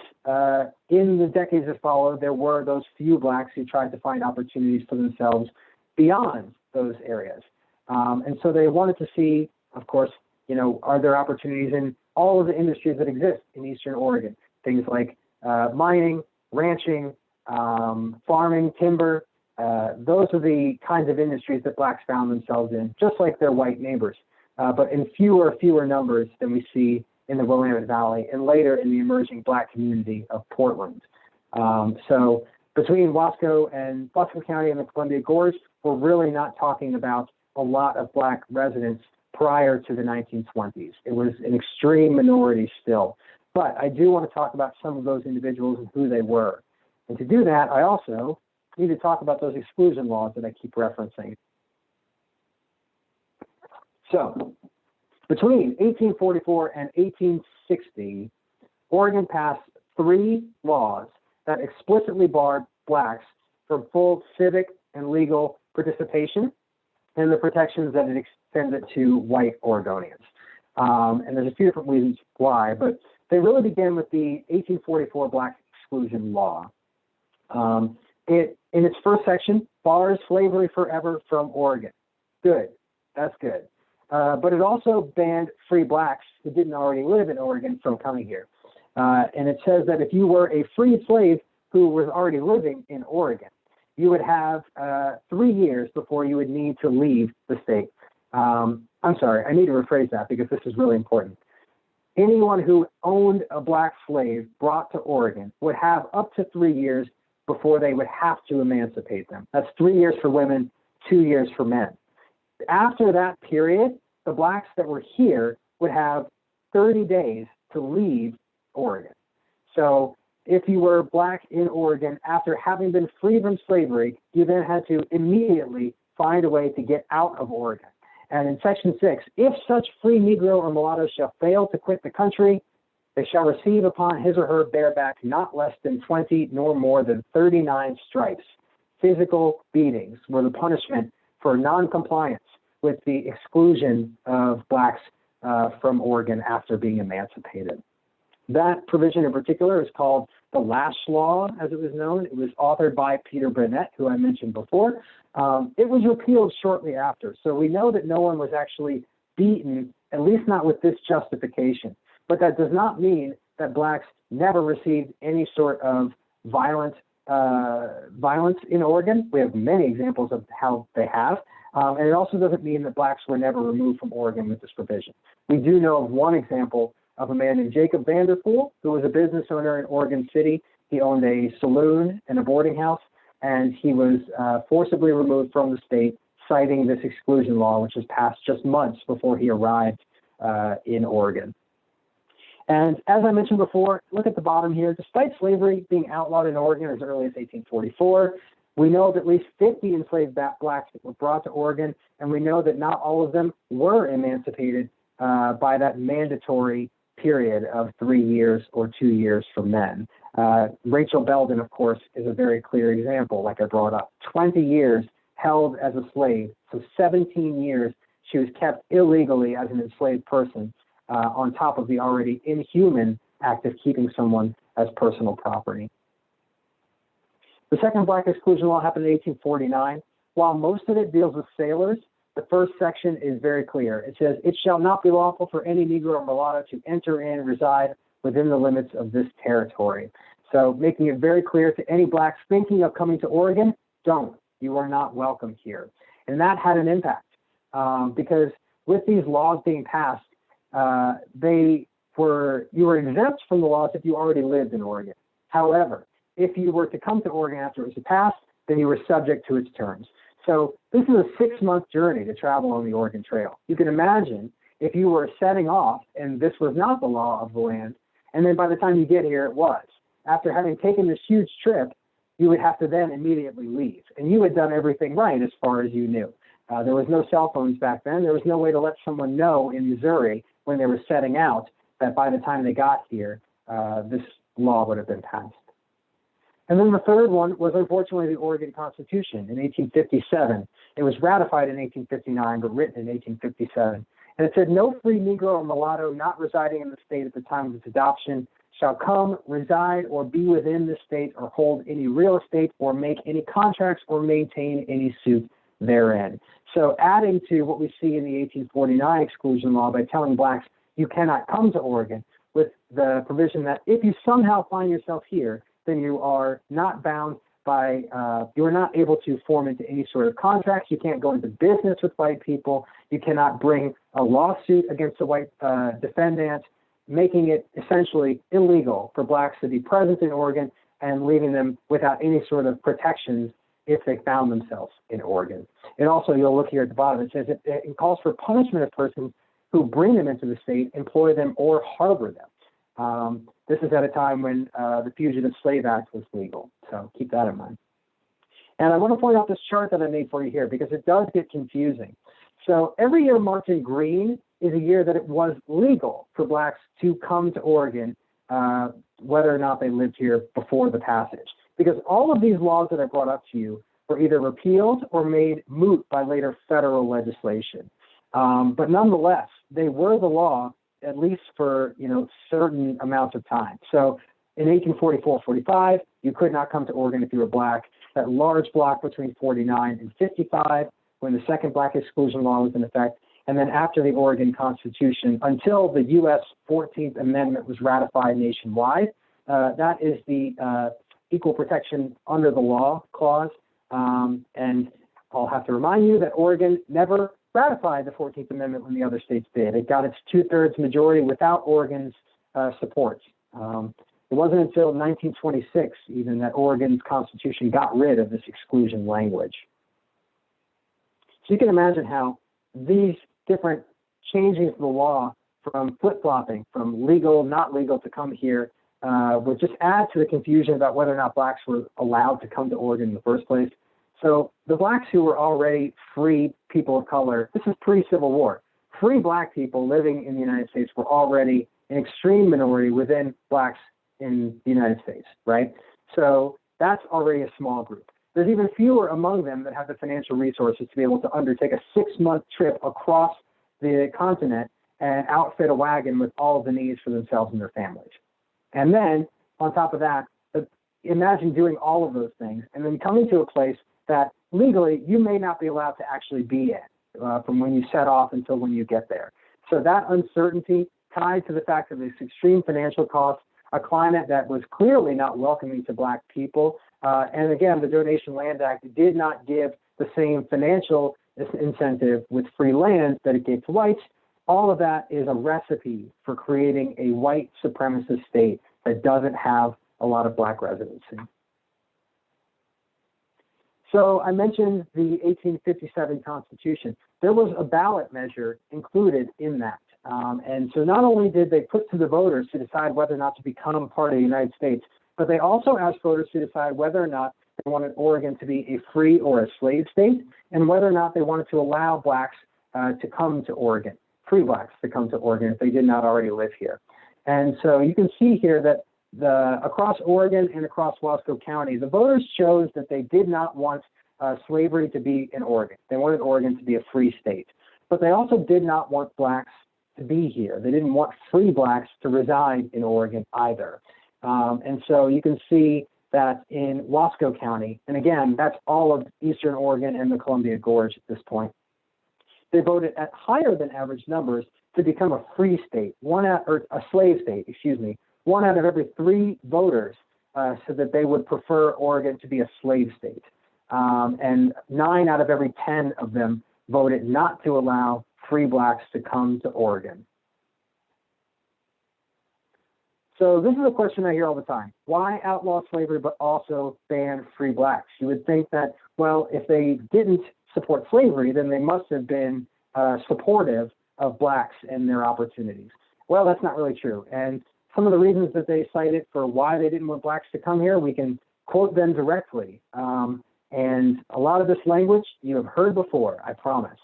in the decades that followed, there were those few blacks who tried to find opportunities for themselves beyond those areas. And so they wanted to see, of course, you know, are there opportunities in all of the industries that exist in Eastern Oregon? Things like mining, ranching, farming, timber. Those are the kinds of industries that blacks found themselves in, just like their white neighbors, but in fewer numbers than we see in the Willamette Valley and later in the emerging black community of Portland. So between Wasco County and the Columbia Gorge, we're really not talking about a lot of black residents prior to the 1920s. It was an extreme minority still. But I do want to talk about some of those individuals and who they were. And to do that, I also need to talk about those exclusion laws that I keep referencing. So between 1844 and 1860, Oregon passed 3 laws that explicitly barred blacks from full civic and legal participation and the protections that it extended to white Oregonians. And there's a few different reasons why, but they really began with the 1844 Black Exclusion Law. It, in its first section, bars slavery forever from Oregon. Good, that's good. But it also banned free blacks who didn't already live in Oregon from coming here. And it says that if you were a freed slave who was already living in Oregon, you would have 3 years before you would need to leave the state. I'm sorry, I need to rephrase that because this is really important. Anyone who owned a black slave brought to Oregon would have up to 3 years before they would have to emancipate them. That's 3 years for women, 2 years for men. After that period, the blacks that were here would have 30 days to leave Oregon. So if you were black in Oregon after having been freed from slavery, you then had to immediately find a way to get out of Oregon. And in Section 6, if such free Negro or mulatto shall fail to quit the country, they shall receive upon his or her bareback not less than 20 nor more than 39 stripes. Physical beatings were the punishment for noncompliance with the exclusion of blacks from Oregon after being emancipated. That provision in particular is called the Lash Law, as it was known. It was authored by Peter Burnett, who I mentioned before. It was repealed shortly after, so we know that no one was actually beaten, at least not with this justification. But that does not mean that blacks never received any sort of violence in Oregon. We have many examples of how they have. And it also doesn't mean that blacks were never removed from Oregon with this provision. We do know of one example of a man named Jacob Vanderpool, who was a business owner in Oregon City. He owned a saloon and a boarding house, and he was forcibly removed from the state, citing this exclusion law, which was passed just months before he arrived in Oregon. And as I mentioned before, look at the bottom here. Despite slavery being outlawed in Oregon as early as 1844, we know of at least 50 enslaved blacks that were brought to Oregon, and we know that not all of them were emancipated by that mandatory period of 3 years or 2 years for men. Rachel Belden, of course, is a very clear example, like I brought up. 20 years held as a slave, so 17 years she was kept illegally as an enslaved person, on top of the already inhuman act of keeping someone as personal property. The second black exclusion law happened in 1849. While most of it deals with sailors, the first section is very clear. It says, "It shall not be lawful for any Negro or mulatto to enter in, reside within the limits of this territory." So making it very clear to any blacks thinking of coming to Oregon, don't. You are not welcome here. And that had an impact because with these laws being passed, you were exempt from the laws if you already lived in Oregon. However, if you were to come to Oregon after it was passed, then you were subject to its terms. So this is a 6-month journey to travel on the Oregon Trail. You can imagine if you were setting off and this was not the law of the land, and then by the time you get here, it was. After having taken this huge trip, you would have to then immediately leave. And you had done everything right as far as you knew. There was no cell phones back then. There was no way to let someone know in Missouri when they were setting out that by the time they got here, this law would have been passed. And then the third one was unfortunately the Oregon Constitution in 1857. It was ratified in 1859, but written in 1857. And it said, "No free Negro or mulatto not residing in the state at the time of its adoption shall come, reside, or be within the state, or hold any real estate, or make any contracts, or maintain any suit therein." So adding to what we see in the 1849 exclusion law by telling blacks you cannot come to Oregon, with the provision that if you somehow find yourself here, then you are not bound by, you are not able to form into any sort of contracts. You can't go into business with white people. You cannot bring a lawsuit against a white defendant, making it essentially illegal for blacks to be present in Oregon and leaving them without any sort of protections if they found themselves in Oregon. And also, you'll look here at the bottom, it says it calls for punishment of persons who bring them into the state, employ them, or harbor them. This is at a time when the Fugitive Slave Act was legal, so keep that in mind. And I want to point out this chart that I made for you here because it does get confusing. So every year marked in green is a year that it was legal for blacks to come to Oregon, whether or not they lived here before the passage. Because all of these laws that I brought up to you were either repealed or made moot by later federal legislation. But nonetheless, they were the law at least for certain amounts of time. So in 1844-45, you could not come to Oregon if you were black. That large block between 49 and 55, when the second black exclusion law was in effect. and then after the Oregon Constitution, until the U.S. 14th Amendment was ratified nationwide. That is the Equal Protection Under the Law clause. And I'll have to remind you that Oregon never ratified the 14th Amendment when the other states did. It got its 2/3 majority without Oregon's support. It wasn't until 1926 even that Oregon's Constitution got rid of this exclusion language. So you can imagine how these different changing of the law from flip-flopping, from legal, not legal to come here, would just add to the confusion about whether or not blacks were allowed to come to Oregon in the first place. So the blacks who were already free people of color, this is pre-Civil War, free black people living in the United States were already an extreme minority within blacks in the United States, right? So that's already a small group. There's even fewer among them that have the financial resources to be able to undertake a 6-month trip across the continent and outfit a wagon with all of the needs for themselves and their families. And then, on top of that, imagine doing all of those things and then coming to a place that legally you may not be allowed to actually be in from when you set off until when you get there. So that uncertainty tied to the fact of this extreme financial cost, a climate that was clearly not welcoming to black people. And again, the Donation Land Act did not give the same financial incentive with free land that it gave to whites. All of that is a recipe for creating a white supremacist state that doesn't have a lot of black residency. So I mentioned the 1857 Constitution. There was a ballot measure included in that. And so not only did they put to the voters to decide whether or not to become part of the United States, but they also asked voters to decide whether or not they wanted Oregon to be a free or a slave state, and whether or not they wanted to allow blacks to come to Oregon, free blacks to come to Oregon if they did not already live here. And so you can see here that across Oregon and across Wasco County, the voters chose that they did not want slavery to be in Oregon. They wanted Oregon to be a free state. But they also did not want blacks to be here. They didn't want free blacks to reside in Oregon either. And so you can see that in Wasco County, and again, that's all of Eastern Oregon and the Columbia Gorge at this point, they voted at higher than average numbers to become a free state, or a slave state, excuse me. 1 out of every 3 voters said that they would prefer Oregon to be a slave state. And 9 out of every 10 of them voted not to allow free blacks to come to Oregon. So this is a question I hear all the time. Why outlaw slavery but also ban free blacks? You would think that, well, if they didn't support slavery, then they must have been supportive of blacks and their opportunities. Well, that's not really true. And some of the reasons that they cited for why they didn't want blacks to come here, we can quote them directly. And a lot of this language you have heard before, I promise.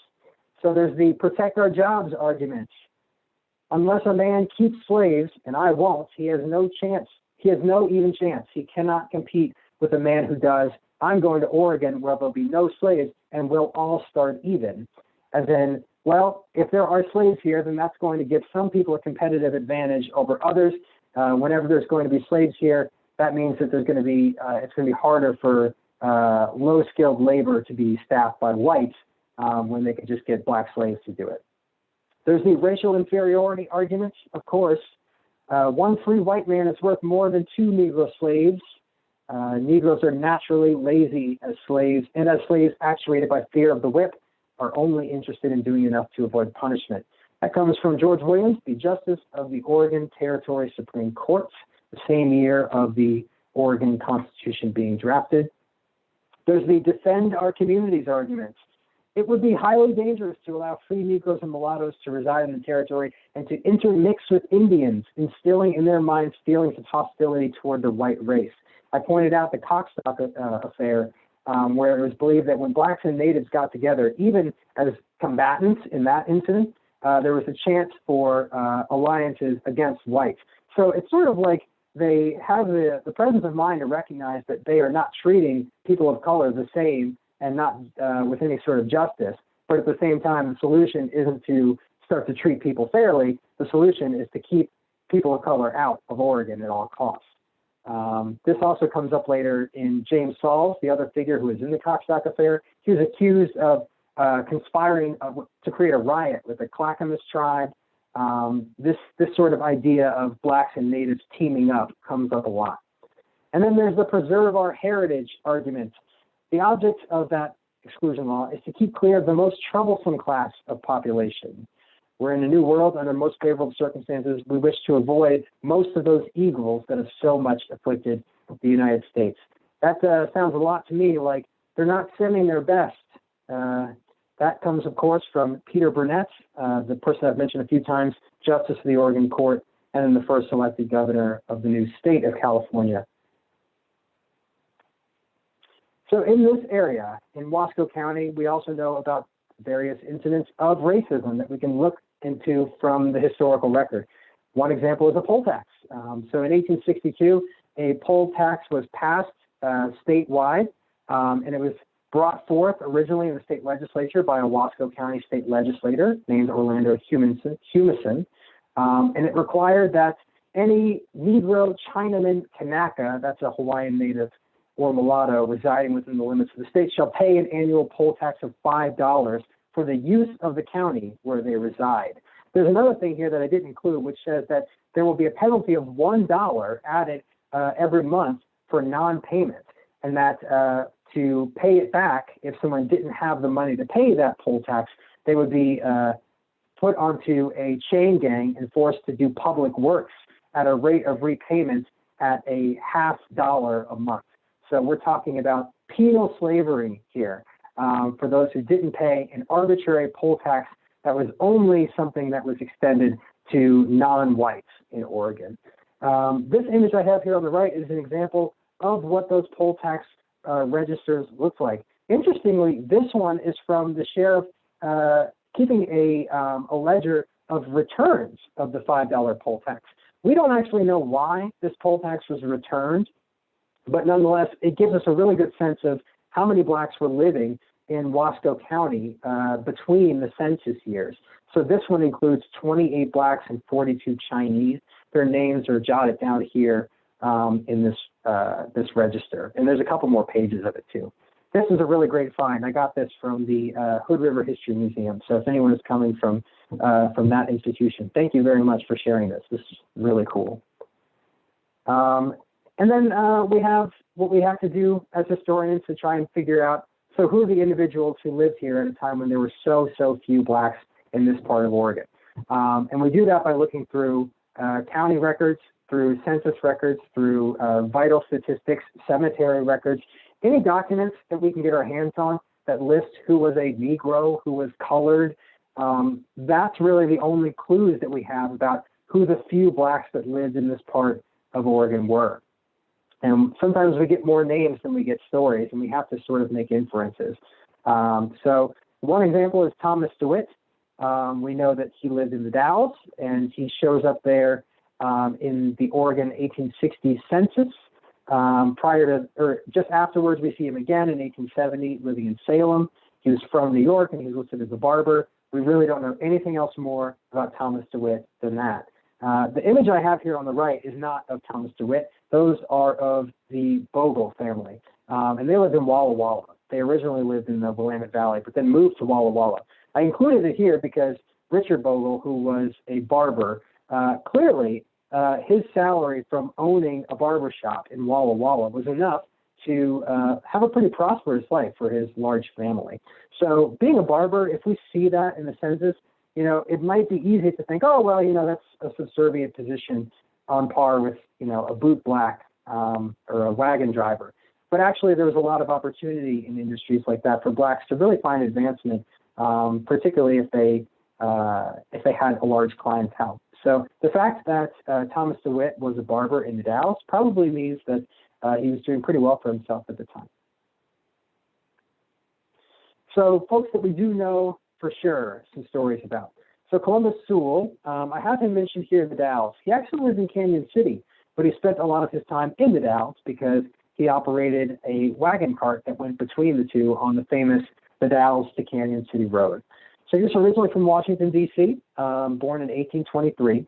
So there's the protect our jobs argument. Unless a man keeps slaves, and I won't, he has no chance. He has no even chance. He cannot compete with a man who does. I'm going to Oregon where there'll be no slaves and we'll all start even. As in, well, if there are slaves here, then that's going to give some people a competitive advantage over others. Whenever there's going to be slaves here, that means that there's going to be, it's going to be harder for low-skilled labor to be staffed by whites when they could just get black slaves to do it. There's the racial inferiority argument, of course. 1 free white man is worth more than 2 Negro slaves. Negroes are naturally lazy as slaves, and as slaves actuated by fear of the whip, are only interested in doing enough to avoid punishment. That comes from George Williams, the Justice of the Oregon Territory Supreme Court, the same year of the Oregon Constitution being drafted. There's the defend our communities argument. It would be highly dangerous to allow free Negroes and mulattoes to reside in the territory and to intermix with Indians, instilling in their minds feelings of hostility toward the white race. I pointed out the Coxstock affair, where it was believed that when blacks and natives got together, even as combatants in that incident, there was a chance for alliances against whites. So it's sort of like they have the presence of mind to recognize that they are not treating people of color the same and not with any sort of justice. But at the same time, the solution isn't to start to treat people fairly. The solution is to keep people of color out of Oregon at all costs. This also comes up later in James Sauls, the other figure who was in the Coxstock affair. He was accused of conspiring to create a riot with the Clackamas tribe. This sort of idea of blacks and natives teaming up comes up a lot. And then there's the preserve our heritage argument. The object of that exclusion law is to keep clear of the most troublesome class of population. We're in a new world under most favorable circumstances. We wish to avoid most of those evils that have so much afflicted the United States. That sounds a lot to me like they're not sending their best. That comes, of course, from Peter Burnett, the person I've mentioned a few times, Justice of the Oregon Court, and then the first elected governor of the new state of California. So in this area, in Wasco County, we also know about various incidents of racism that we can look into from the historical record. One example is a poll tax. So in 1862, a poll tax was passed statewide, and it was brought forth originally in the state legislature by a Wasco County state legislator named Orlando Humison, and it required that any Negro, Chinaman, Kanaka, that's a Hawaiian native, or mulatto residing within the limits of the state shall pay an annual poll tax of $5 for the use of the county where they reside. There's another thing here that I didn't include, which says that there will be a penalty of $1 added every month for non-payment, and that to pay it back, if someone didn't have the money to pay that poll tax, they would be put onto a chain gang and forced to do public works at a rate of repayment at a $0.50 a month. So we're talking about penal slavery here for those who didn't pay an arbitrary poll tax that was only something that was extended to non-whites in Oregon. This image I have here on the right is an example of what those poll tax registers look like. Interestingly, this one is from the sheriff keeping a ledger of returns of the $5 poll tax. We don't actually know why this poll tax was returned, but nonetheless, it gives us a really good sense of how many blacks were living in Wasco County between the census years. So this one includes 28 blacks and 42 Chinese. Their names are jotted down here in this register. And there's a couple more pages of it too. This is a really great find. I got this from the Hood River History Museum. So if anyone is coming from that institution, thank you very much for sharing this. This is really cool. And then we have what we have to do as historians to try and figure out, so who are the individuals who lived here at a time when there were so few blacks in this part of Oregon? And we do that by looking through county records, through census records, through vital statistics, cemetery records, any documents that we can get our hands on that list who was a Negro, who was colored. That's really the only clues that we have about who the few blacks that lived in this part of Oregon were. And sometimes we get more names than we get stories, and we have to sort of make inferences. So one example is Thomas DeWitt. We know that he lived in the Dalles, and he shows up there in the Oregon 1860 census. Just afterwards, we see him again in 1870 living in Salem. He was from New York, and he was listed as a barber. We really don't know anything else more about Thomas DeWitt than that. The image I have here on the right is not of Thomas DeWitt. Those are of the Bogle family, and they lived in Walla Walla. They originally lived in the Willamette Valley, but then moved to Walla Walla. I included it here because Richard Bogle, who was a barber, clearly his salary from owning a barber shop in Walla Walla was enough to have a pretty prosperous life for his large family. So being a barber, if we see that in the census, it might be easy to think, oh, well, that's a subservient position on par with, a boot black or a wagon driver. But actually, there was a lot of opportunity in industries like that for blacks to really find advancement, particularly if they had a large clientele. So the fact that Thomas DeWitt was a barber in the Dalles probably means that he was doing pretty well for himself at the time. So folks that we do know for sure some stories about. So Columbus Sewell, I have him mentioned here in the Dalles. He actually lived in Canyon City, but he spent a lot of his time in the Dalles because he operated a wagon cart that went between the two on the famous the Dalles to Canyon City Road. So he was originally from Washington, D.C., born in 1823,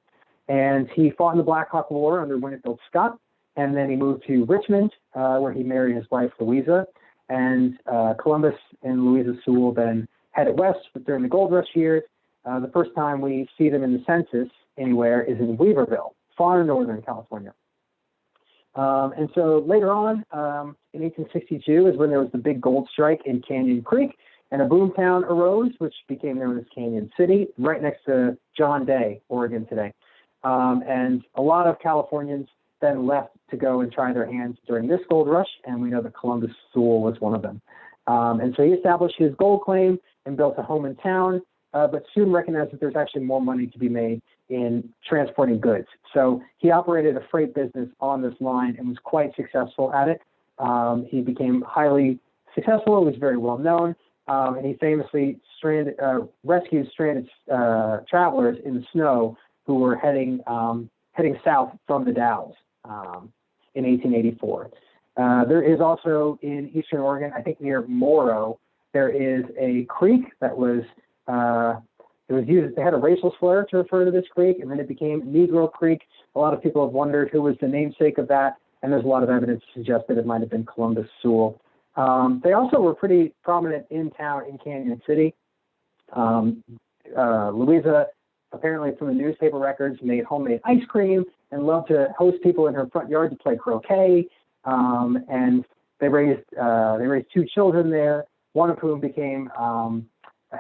and he fought in the Black Hawk War under Winfield Scott, and then he moved to Richmond, where he married his wife, Louisa, and Columbus and Louisa Sewell then headed west during the gold rush years. The first time we see them in the census anywhere is in Weaverville, far northern California. And so later on, in 1862 is when there was the big gold strike in Canyon Creek, and a boomtown arose, which became known as Canyon City, right next to John Day, Oregon today. And a lot of Californians then left to go and try their hands during this gold rush, and we know that Columbus Sewell was one of them. And so he established his gold claim and built a home in town, but soon recognized that there's actually more money to be made in transporting goods. So he operated a freight business on this line and was quite successful at it. He became highly successful, was very well known, and he famously rescued stranded travelers in the snow who were heading south from the Dalles in 1884. There is also in eastern Oregon, I think near Moro, there is a creek that was it was used. They had a racial slur to refer to this creek, and then it became Negro Creek. A lot of people have wondered who was the namesake of that, and there's a lot of evidence to suggest that it might have been Columbus Sewell. They also were pretty prominent in town in Canyon City. Louisa, apparently from the newspaper records, made homemade ice cream and loved to host people in her front yard to play croquet. And they raised two children there, one of whom became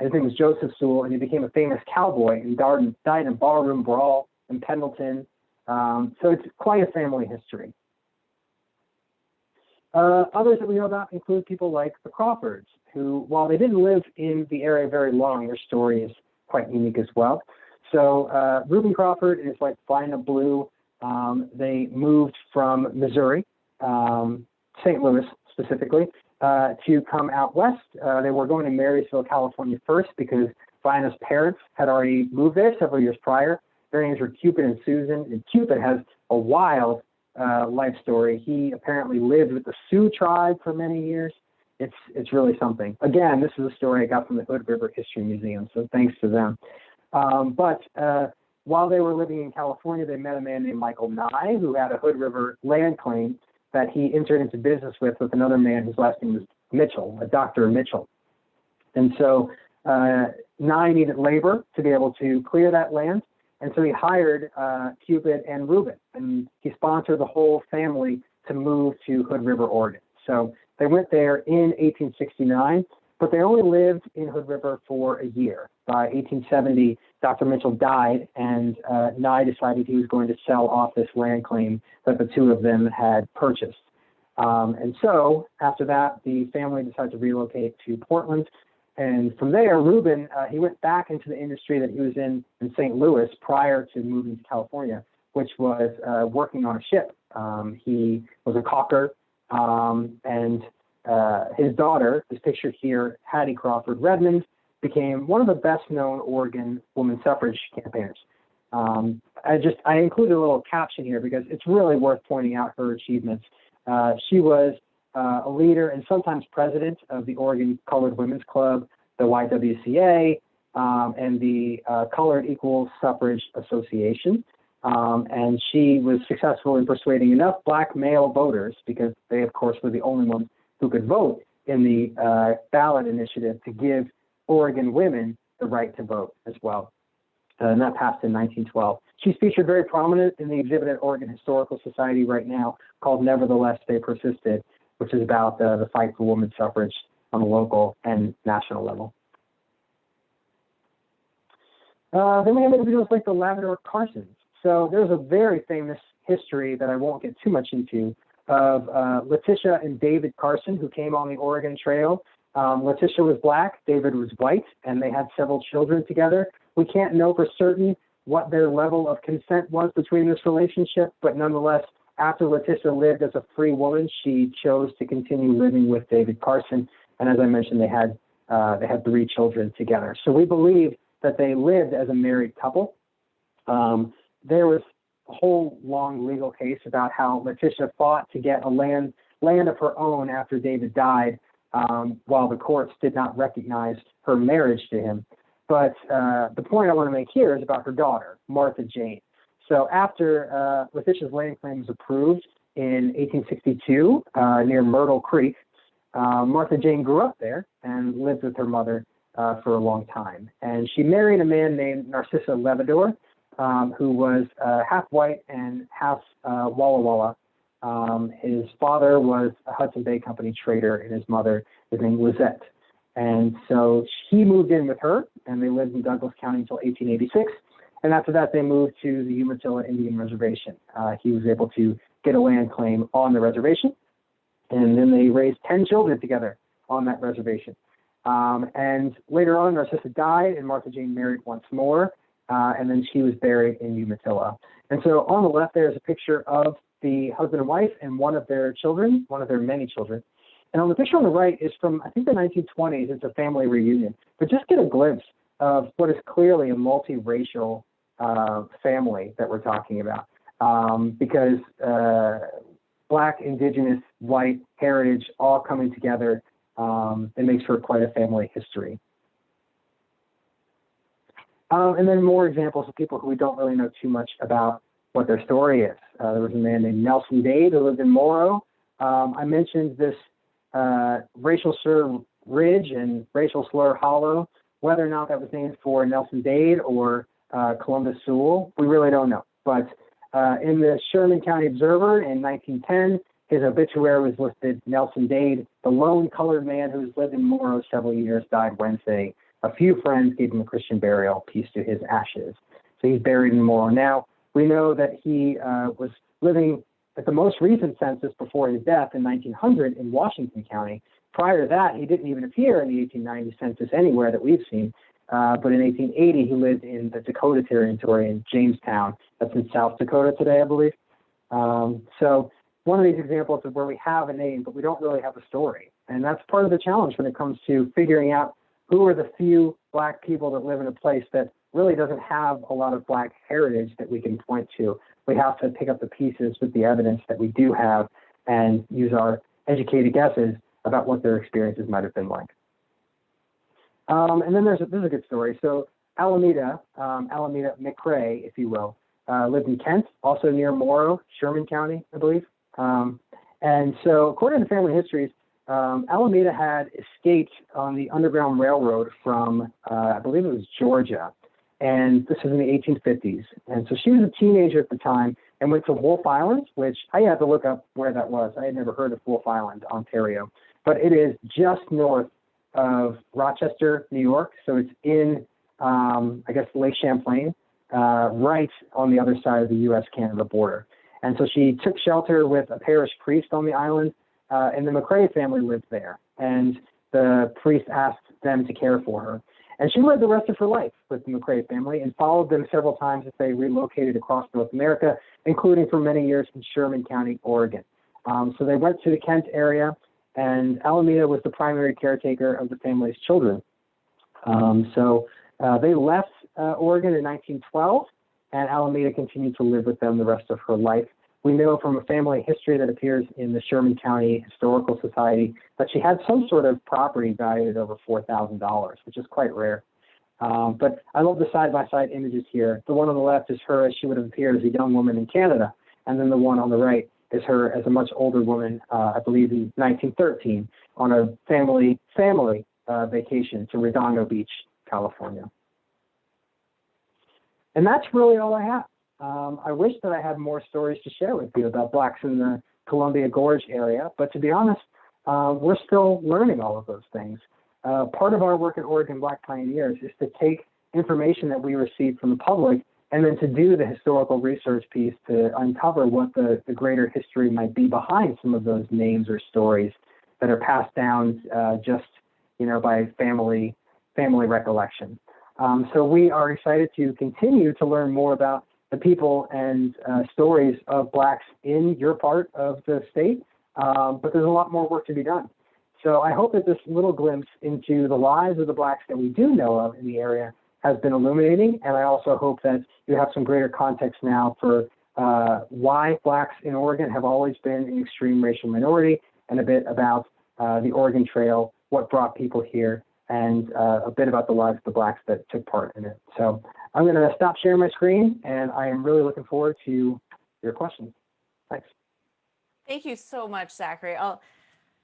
his name was Joseph Sewell, and he became a famous cowboy and died in a barroom brawl in Pendleton. So it's quite a family history. Others that we know about include people like the Crawfords, who, while they didn't live in the area very long, their story is quite unique as well. So Reuben Crawford and his wife Vina Blue, they moved from Missouri, St. Louis specifically, to come out west. They were going to Marysville, California first because Vina's parents had already moved there several years prior. Their names were Cupid and Susan, and Cupid has a wild life story. He apparently lived with the Sioux tribe for many years. It's really something. Again, this is a story I got from the Hood River History Museum, so thanks to them. But while they were living in California, they met a man named Michael Nye, who had a Hood River land claim that he entered into business with another man whose last name was Mitchell, a Dr. Mitchell. And so Nye needed labor to be able to clear that land. And so he hired Cupid and Reuben, and he sponsored the whole family to move to Hood River, Oregon. So they went there in 1869, but they only lived in Hood River for a year. By 1870, Dr. Mitchell died, and Nye decided he was going to sell off this land claim that the two of them had purchased. And so after that, the family decided to relocate to Portland. And from there, Reuben, he went back into the industry that he was in St. Louis prior to moving to California, which was working on a ship. He was a caulker, and his daughter, is pictured here, Hattie Crawford Redmond, became one of the best-known Oregon women suffrage campaigners. I included a little caption here because it's really worth pointing out her achievements. She was a leader and sometimes president of the Oregon Colored Women's Club, the YWCA, and the Colored Equal Suffrage Association. And she was successful in persuading enough black male voters, because they, of course, were the only ones who could vote in the ballot initiative, to give Oregon women the right to vote as well. And that passed in 1912. She's featured very prominent in the exhibit at Oregon Historical Society right now called Nevertheless They Persisted, which is about the fight for women's suffrage on the local and national level. Then we have individuals like the Lavadour-Carsons. So there's a very famous history that I won't get too much into of Letitia and David Carson, who came on the Oregon Trail. Letitia was black, David was white, and they had several children together. We can't know for certain what their level of consent was between this relationship, but nonetheless, after Letitia lived as a free woman, she chose to continue living with David Carson. And as I mentioned, they had 3 children together. So we believe that they lived as a married couple. There was a whole long legal case about how Letitia fought to get a land of her own after David died, while the courts did not recognize her marriage to him. But the point I want to make here is about her daughter, Martha Jane. So after Letitia's land claim was approved in 1862 near Myrtle Creek, Martha Jane grew up there and lived with her mother for a long time. And she married a man named Narcissa Lavadour, who was half white and half Walla Walla. His father was a Hudson Bay Company trader, and his mother is named Lizette. And so he moved in with her, and they lived in Douglas County until 1886. And after that, they moved to the Umatilla Indian Reservation. He was able to get a land claim on the reservation, and then they raised 10 children together on that reservation. And later on, Narcissa died, and Martha Jane married once more, and then she was buried in Umatilla. And so on the left, there's a picture of the husband and wife and one of their children, one of their many children. And on the picture on the right is from, I think, the 1920s. It's a family reunion. But just get a glimpse of what is clearly a multiracial family that we're talking about. Because Black, Indigenous, white, heritage all coming together, it makes for quite a family history. And then more examples of people who we don't really know too much about what their story is. There was a man named Nelson Dade who lived in Moro. I mentioned this racial slur ridge and racial slur hollow. Whether or not that was named for Nelson Dade or Columbus Sewell, we really don't know. But in the Sherman County Observer in 1910, his obituary was listed Nelson Dade, the lone colored man who has lived in Moro several years, died Wednesday. A few friends gave him a Christian burial, peace to his ashes. So he's buried in Moro. Now, we know that he was living at the most recent census before his death in 1900 in Washington County. Prior to that, he didn't even appear in the 1890 census anywhere that we've seen. But in 1880, he lived in the Dakota Territory in Jamestown. That's in South Dakota today, I believe. So one of these examples of where we have a name, but we don't really have a story. And that's part of the challenge when it comes to figuring out who are the few Black people that live in a place that really doesn't have a lot of Black heritage that we can point to. We have to pick up the pieces with the evidence that we do have and use our educated guesses about what their experiences might have been like. And then this is a good story. So Alameda McCrae, if you will, lived in Kent, also near Moro, Sherman County, I believe. And so according to family histories, Alameda had escaped on the Underground Railroad from, I believe it was Georgia. And this was in the 1850s. And so she was a teenager at the time and went to Wolf Island, which I had to look up where that was. I had never heard of Wolf Island, Ontario. But it is just north of Rochester, New York. So it's in, I guess, Lake Champlain, right on the other side of the U.S.-Canada border. And so she took shelter with a parish priest on the island, and the McCrae family lived there. And the priest asked them to care for her. And she lived the rest of her life with the McCrae family and followed them several times as they relocated across North America, including for many years in Sherman County, Oregon. So they went to the Kent area, and Alameda was the primary caretaker of the family's children. So they left Oregon in 1912, and Alameda continued to live with them the rest of her life. We know from a family history that appears in the Sherman County Historical Society that she had some sort of property valued at over $4,000, which is quite rare. But I love the side-by-side images here. The one on the left is her as she would have appeared as a young woman in Canada, and then the one on the right is her as a much older woman, I believe in 1913, on a family vacation to Redondo Beach, California. And that's really all I have. I wish that I had more stories to share with you about Blacks in the Columbia Gorge area, but to be honest, we're still learning all of those things. Part of our work at Oregon Black Pioneers is to take information that we receive from the public and then to do the historical research piece to uncover what the greater history might be behind some of those names or stories that are passed down just, by family recollection. So we are excited to continue to learn more about the people and stories of Blacks in your part of the state, but there's a lot more work to be done. So I hope that this little glimpse into the lives of the Blacks that we do know of in the area has been illuminating, and I also hope that you have some greater context now for why Blacks in Oregon have always been an extreme racial minority, and a bit about the Oregon Trail, what brought people here, and a bit about the lives of the Blacks that took part in it. So I'm going to stop sharing my screen, and I am really looking forward to your questions. Thanks. Thank you so much, Zachary.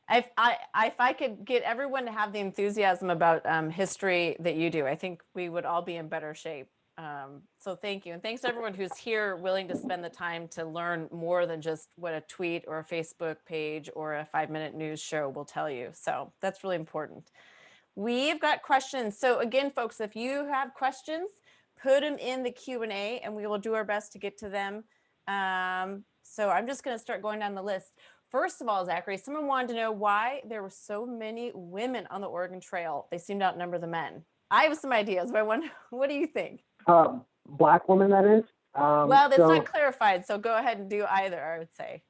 If I could get everyone to have the enthusiasm about history that you do, I think we would all be in better shape. So thank you. And thanks to everyone who's here willing to spend the time to learn more than just what a tweet or a Facebook page or a 5-minute news show will tell you. So that's really important. We've got questions. So again, folks, if you have questions, put them in the Q&A and we will do our best to get to them. So I'm just going to start going down the list. First of all, Zachary, someone wanted to know why there were so many women on the Oregon Trail. They seemed to outnumber the men. I have some ideas, but I wonder, what do you think? Black woman, that is. Well, that's not clarified, so go ahead and do either, I would say.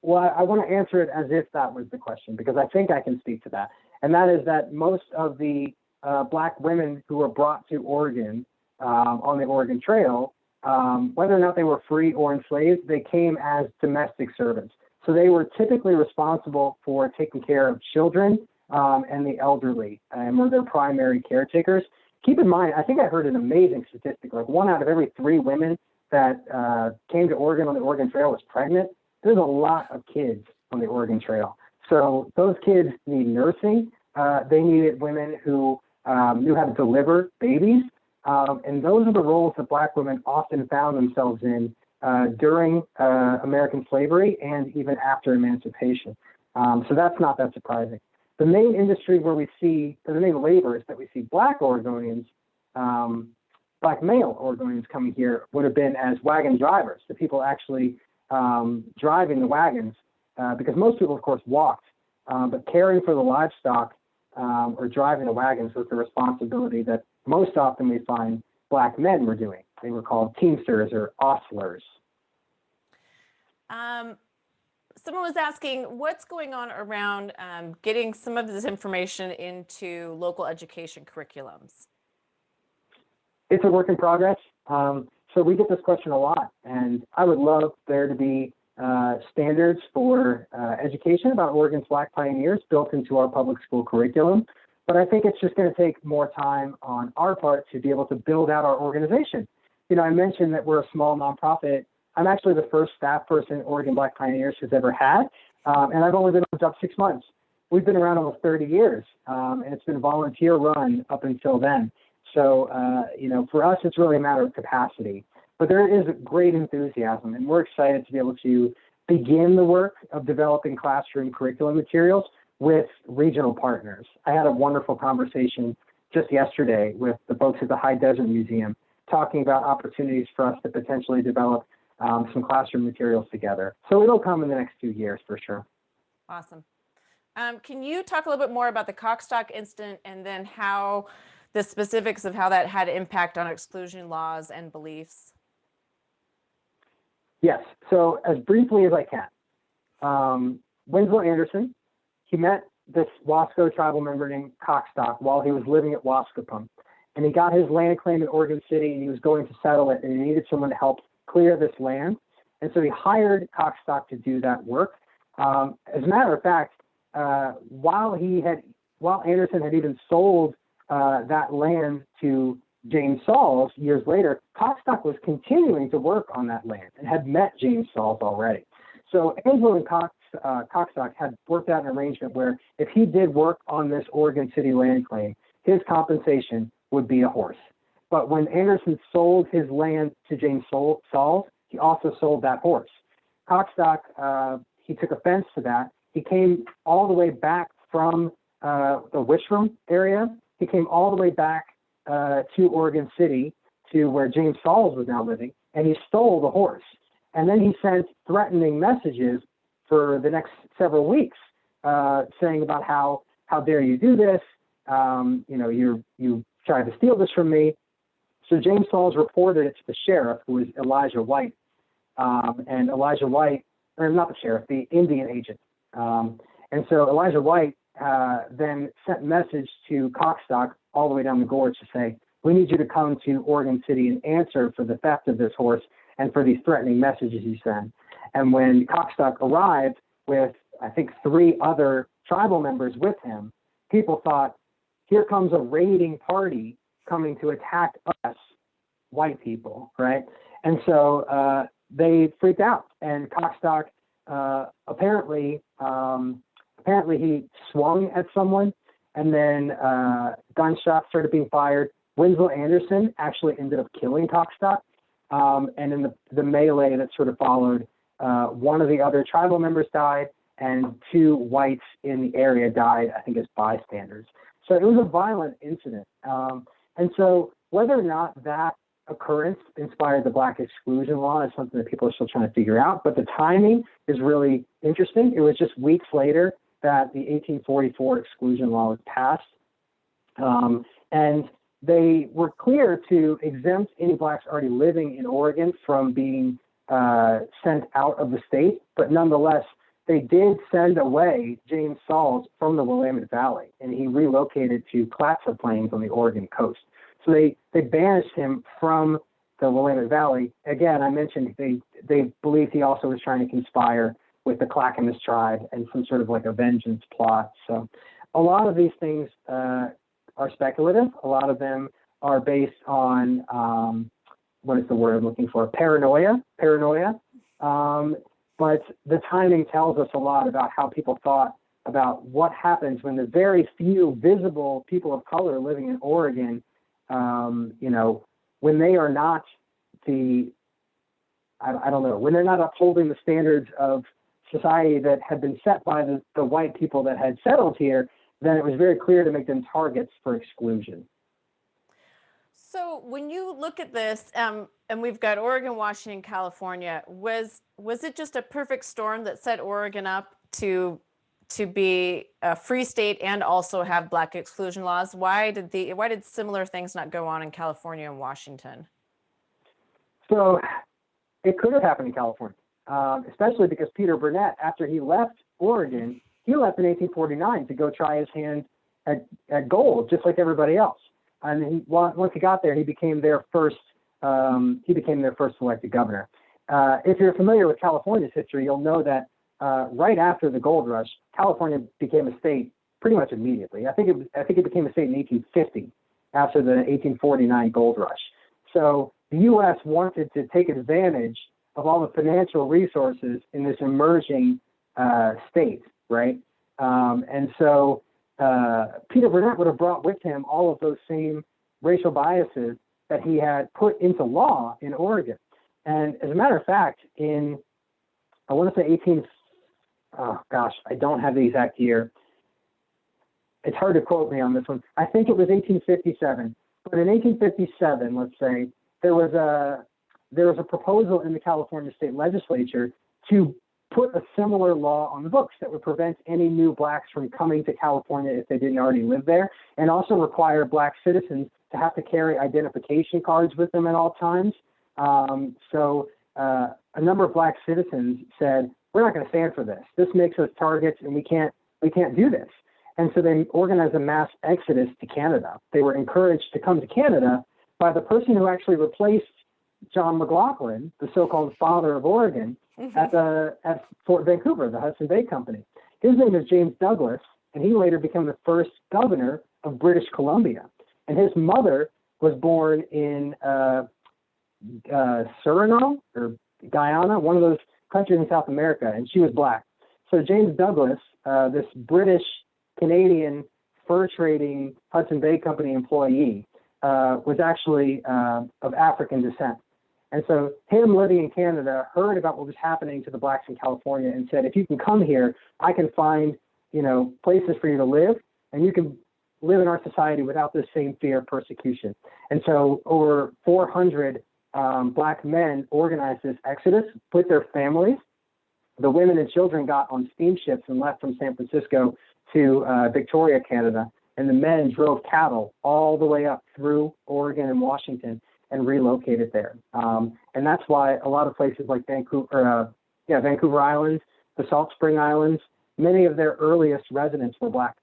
Well, I want to answer it as if that was the question, because I think I can speak to that. And that is that most of the Black women who were brought to Oregon on the Oregon Trail, whether or not they were free or enslaved, they came as domestic servants. So they were typically responsible for taking care of children and the elderly, and were their primary caretakers. Keep in mind, I think I heard an amazing statistic, like 1 out of every 3 women that came to Oregon on the Oregon Trail was pregnant. There's a lot of kids on the Oregon Trail. So those kids need nursing. They needed women who knew how to deliver babies. And those are the roles that Black women often found themselves in during American slavery and even after emancipation. So that's not that surprising. The main industry where we see, the main laborers that we see Black Oregonians, Black male Oregonians coming here would have been as wagon drivers, the people actually driving the wagons, because most people, of course, walked, but caring for the livestock or driving the wagons was the responsibility that most often we find Black men were doing. They were called teamsters or ostlers. Someone was asking what's going on around getting some of this information into local education curriculums. It's a work in progress. So we get this question a lot, and I would love there to be standards for education about Oregon's Black pioneers built into our public school curriculum. But I think it's just going to take more time on our part to be able to build out our organization. You know, I mentioned that we're a small nonprofit. I'm actually the first staff person Oregon Black Pioneers has ever had, and I've only been on the job 6 months. We've been around almost 30 years, and it's been volunteer run up until then. So, you know, for us, it's really a matter of capacity. But there is great enthusiasm, and we're excited to be able to begin the work of developing classroom curriculum materials with regional partners. I had a wonderful conversation just yesterday with the folks at the High Desert Museum talking about opportunities for us to potentially develop some classroom materials together. So it'll come in the next 2 years for sure. Awesome. Can you talk a little bit more about the Comstock incident and then how the specifics of how that had impact on exclusion laws and beliefs? Yes. So as briefly as I can, Winslow Anderson, he met this Wasco tribal member named Comstock while he was living at Wascopum. And he got his land claim in Oregon City, and he was going to settle it, and he needed someone to help clear this land. And so he hired Comstock to do that work. As a matter of fact, while Anderson had even sold that land to James Sauls years later, Comstock was continuing to work on that land and had met James Sauls already. So Angelo and Comstock had worked out an arrangement where if he did work on this Oregon City land claim, his compensation would be a horse. But when Anderson sold his land to James Sauls, he also sold that horse. Comstock, he took offense to that. He came all the way back from the Wishram area. He came all the way back to Oregon City, to where James Sauls was now living, and he stole the horse. And then he sent threatening messages for the next several weeks, saying about how dare you do this? You know, you tried to steal this from me. So James Sauls reported it to the sheriff, who was Elijah White. And Elijah White, or not the sheriff, the Indian agent. And so Elijah White then sent a message to Comstock all the way down the gorge to say, we need you to come to Oregon City and answer for the theft of this horse and for these threatening messages you send. And when Comstock arrived with, I think, 3 other tribal members with him, people thought, here comes a raiding party coming to attack us, white people, right? And so they freaked out, and Comstock apparently Apparently he swung at someone, and then gunshots started being fired. Winslow Anderson actually ended up killing Comstock. And in the melee that sort of followed, one of the other tribal members died, and 2 whites in the area died, I think, as bystanders. So it was a violent incident. And so whether or not that occurrence inspired the Black Exclusion Law is something that people are still trying to figure out. But the timing is really interesting. It was just weeks later that the 1844 Exclusion Law was passed. And they were clear to exempt any blacks already living in Oregon from being sent out of the state. But nonetheless, they did send away James Sauls from the Willamette Valley, and he relocated to Clatsop Plains on the Oregon coast. So they banished him from the Willamette Valley. Again, I mentioned they believed he also was trying to conspire with the Clackamas tribe and some sort of like a vengeance plot. So a lot of these things are speculative. A lot of them are based on, what is the word I'm looking for? Paranoia. But the timing tells us a lot about how people thought about what happens when the very few visible people of color living in Oregon, when they are not when they're not upholding the standards of society that had been set by the white people that had settled here, then it was very clear to make them targets for exclusion. So when you look at this, and we've got Oregon, Washington, California, was it just a perfect storm that set Oregon up to be a free state and also have Black exclusion laws? Why did similar things not go on in California and Washington? So it could have happened in California, especially because Peter Burnett, after he left Oregon, he left in 1849 to go try his hand at gold, just like everybody else. And once he got there, he became their first elected governor. If you're familiar with California's history, you'll know that right after the gold rush, California became a state pretty much immediately. I think it became a state in 1850 after the 1849 gold rush. So the U.S. wanted to take advantage of all the financial resources in this emerging state, right? And so Peter Burnett would have brought with him all of those same racial biases that he had put into law in Oregon. And as a matter of fact, I want to say I don't have the exact year. It's hard to quote me on this one. I think it was 1857. But in 1857, let's say, there was a proposal in the California state legislature to put a similar law on the books that would prevent any new blacks from coming to California if they didn't already live there, and also require black citizens to have to carry identification cards with them at all times. So a number of black citizens said, we're not going to stand for this. This makes us targets, and we can't do this. And so they organized a mass exodus to Canada. They were encouraged to come to Canada by the person who actually replaced John McLaughlin, the so-called father of Oregon, at Fort Vancouver, the Hudson Bay Company. His name is James Douglas, and he later became the first governor of British Columbia. And his mother was born in Suriname or Guyana, one of those countries in South America, and she was black. So James Douglas, this British Canadian fur trading Hudson Bay Company employee, was actually of African descent. And so him living in Canada heard about what was happening to the blacks in California and said, if you can come here, I can find, places for you to live, and you can live in our society without this same fear of persecution. And so over 400 black men organized this exodus with their families. The women and children got on steamships and left from San Francisco to Victoria, Canada. And the men drove cattle all the way up through Oregon and Washington and relocated there. And that's why a lot of places like Vancouver Islands, the Salt Spring Islands, many of their earliest residents were black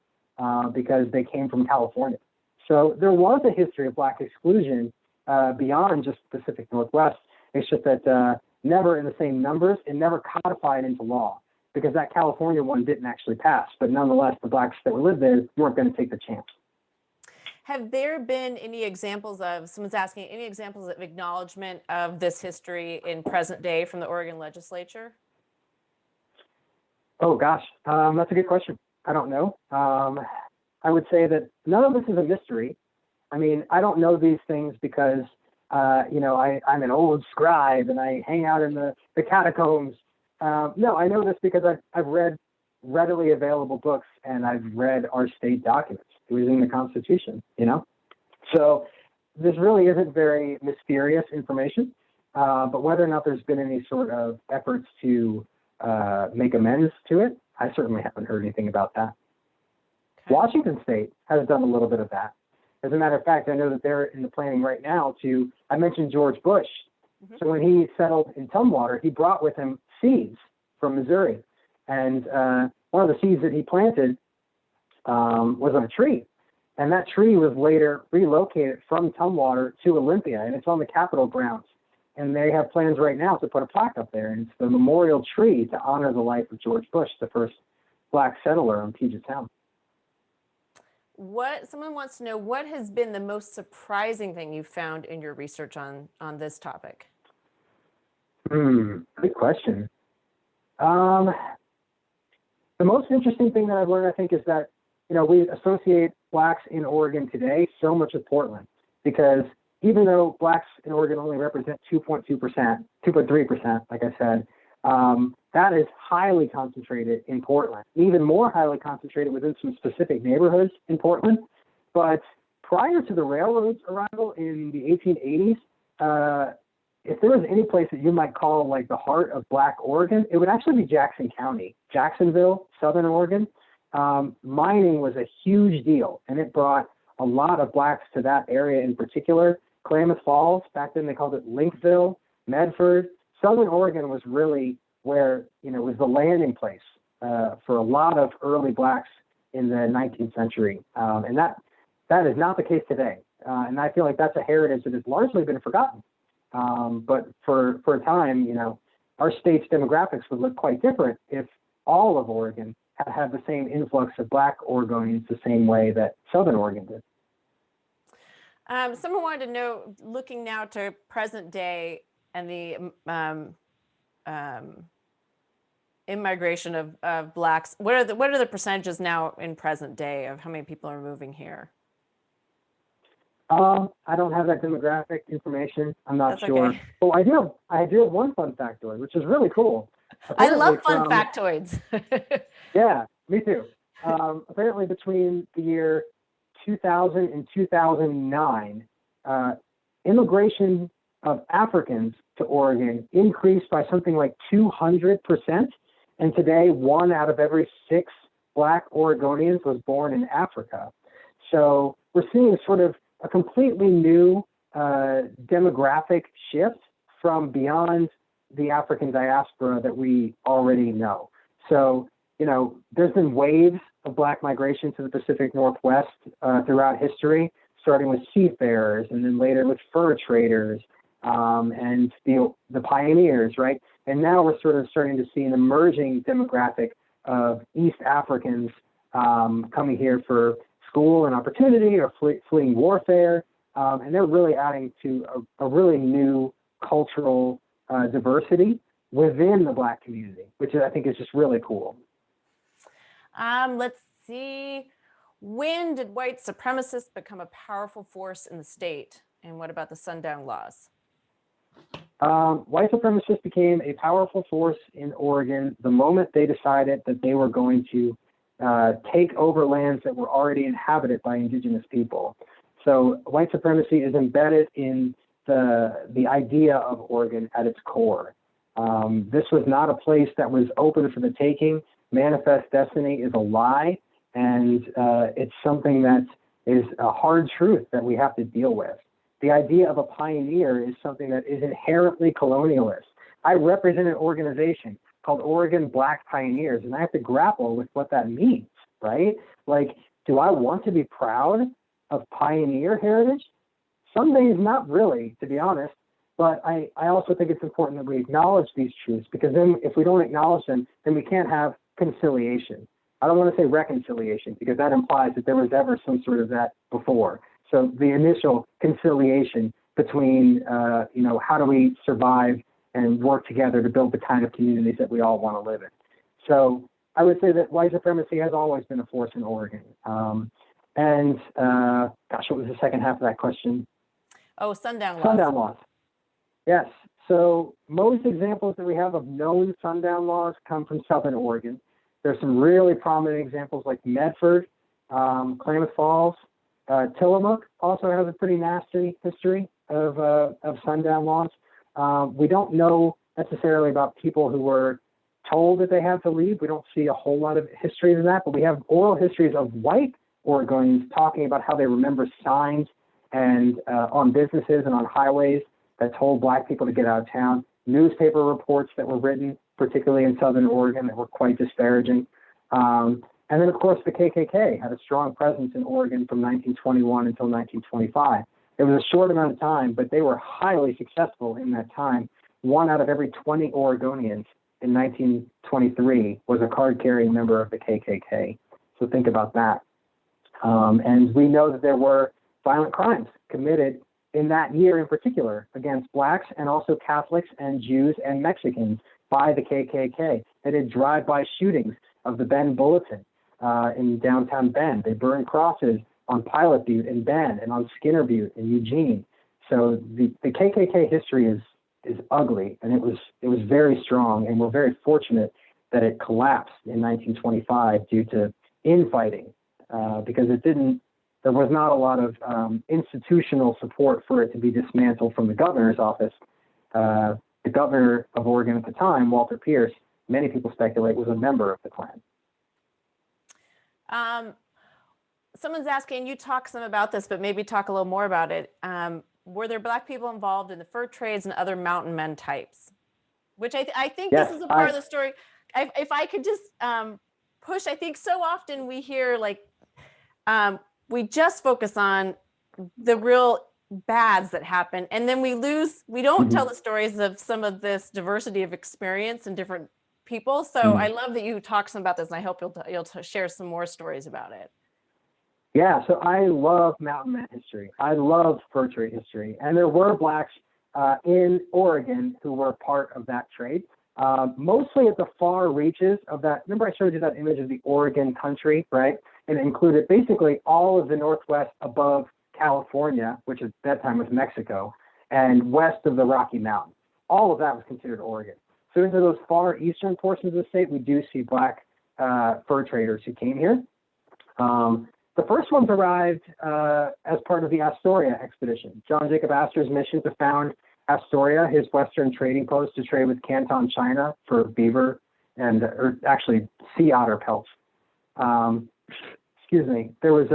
because they came from California. So there was a history of black exclusion beyond just the Pacific Northwest. It's just that never in the same numbers and never codified into law, because that California one didn't actually pass. But nonetheless, the blacks that lived there weren't going to take the chance. Have there been any examples of, someone's asking, any examples of acknowledgement of this history in present day from the Oregon legislature? Oh, gosh, that's a good question. I don't know. I would say that none of this is a mystery. I mean, I don't know these things because, I'm an old scribe and I hang out in the catacombs. No, I know this because I've read readily available books and I've read our state documents. It was in the Constitution, So this really isn't very mysterious information, but whether or not there's been any sort of efforts to make amends to it, I certainly haven't heard anything about that. Okay. Washington State has done a little bit of that. As a matter of fact, I know that they're in the planning right now I mentioned George Bush. Mm-hmm. So when he settled in Tumwater, he brought with him seeds from Missouri. And one of the seeds that he planted was on a tree. And that tree was later relocated from Tumwater to Olympia, and it's on the Capitol grounds. And they have plans right now to put a plaque up there, and it's the memorial tree to honor the life of George Bush, the first black settler in Puget Sound. Someone wants to know, what has been the most surprising thing you found in your research on this topic? Good question. The most interesting thing that I've learned, I think, is that, we associate blacks in Oregon today so much with Portland, because even though blacks in Oregon only represent 2.3%, like I said, that is highly concentrated in Portland, even more highly concentrated within some specific neighborhoods in Portland. But prior to the railroad's arrival in the 1880s, if there was any place that you might call like the heart of Black Oregon, it would actually be Jackson County, Jacksonville, Southern Oregon. Mining was a huge deal, and it brought a lot of blacks to that area in particular. Klamath Falls, back then they called it Linkville, Medford. Southern Oregon was really where, was the landing place for a lot of early blacks in the 19th century. And that is not the case today. And I feel like that's a heritage that has largely been forgotten. But for a time, our state's demographics would look quite different if all of Oregon had the same influx of black Oregonians the same way that Southern Oregon did. Someone wanted to know, looking now to present day and the immigration of blacks, what are the percentages now in present day of how many people are moving here? I don't have that demographic information. I'm not sure. Okay. Oh, I do have one fun factoid, which is really cool. Apparently I love fun factoids. Yeah, me too. Apparently between the year 2000 and 2009, immigration of Africans to Oregon increased by something like 200%. And today, 1 out of every 6 Black Oregonians was born in Africa. So we're seeing sort of a completely new demographic shift from beyond the African diaspora that we already know. So, there's been waves of Black migration to the Pacific Northwest throughout history, starting with seafarers and then later with fur traders and the pioneers, right? And now we're sort of starting to see an emerging demographic of East Africans coming here for school and opportunity or fleeing warfare. And they're really adding to a really new cultural diversity within the Black community, which I think is just really cool. Let's see. When did white supremacists become a powerful force in the state? And what about the sundown laws? White supremacists became a powerful force in Oregon the moment they decided that they were going to take over lands that were already inhabited by indigenous people. So white supremacy is embedded in the idea of Oregon at its core. This was not a place that was open for the taking. Manifest destiny is a lie, and it's something that is a hard truth that we have to deal with. The idea of a pioneer is something that is inherently colonialist. I represent an organization called Oregon Black Pioneers, and I have to grapple with what that means, right? Like, do I want to be proud of pioneer heritage? Some days not really, to be honest, but I also think it's important that we acknowledge these truths, because then if we don't acknowledge them, then we can't have conciliation. I don't want to say reconciliation, because that implies that there was ever some sort of that before. So the initial conciliation between, how do we survive and work together to build the kind of communities that we all want to live in. So I would say that white supremacy has always been a force in Oregon. Gosh, what was the second half of that question? Oh, sundown laws. Sundown laws. Yes. So most examples that we have of known sundown laws come from Southern Oregon. There's some really prominent examples like Medford, Klamath Falls, Tillamook also has a pretty nasty history of sundown laws. We don't know necessarily about people who were told that they had to leave. We don't see a whole lot of histories of that, but we have oral histories of white Oregonians talking about how they remember signs and on businesses and on highways that told black people to get out of town, newspaper reports that were written, particularly in Southern Oregon, that were quite disparaging. And then, of course, the KKK had a strong presence in Oregon from 1921 until 1925. It was a short amount of time, but they were highly successful in that time. 1 out of every 20 Oregonians in 1923 was a card-carrying member of the KKK. So think about that. And we know that there were violent crimes committed in that year in particular against blacks and also Catholics and Jews and Mexicans by the KKK. They did drive-by shootings of the Bend Bulletin in downtown Bend. They burned crosses on Pilot Butte in Bend and on Skinner Butte in Eugene. So the KKK history is ugly, and it was very strong, and we're very fortunate that it collapsed in 1925 due to infighting, because there was not a lot of institutional support for it to be dismantled from the governor's office. The governor of Oregon at the time, Walter Pierce, many people speculate was a member of the Klan. Someone's asking, you talk some about this, but maybe talk a little more about it. Were there black people involved in the fur trades and other mountain men types? Which I think yes, this is a part of the story. If I could just push, I think so often we hear like, we just focus on the real bads that happen. And then we don't tell the stories of some of this diversity of experience and different people. So I love that you talk some about this, and I hope you'll share some more stories about it. Yeah, so I love mountain man history. I love fur trade history. And there were blacks in Oregon who were part of that trade, mostly at the far reaches of that. Remember I showed you that image of the Oregon country, right? And it included basically all of the Northwest above California, which at that time was Mexico, and west of the Rocky Mountains. All of that was considered Oregon. So into those far eastern portions of the state, we do see black fur traders who came here. The first ones arrived as part of the Astoria expedition. John Jacob Astor's mission to found Astoria, his western trading post to trade with Canton, China for beaver or actually sea otter pelts. Excuse me. There was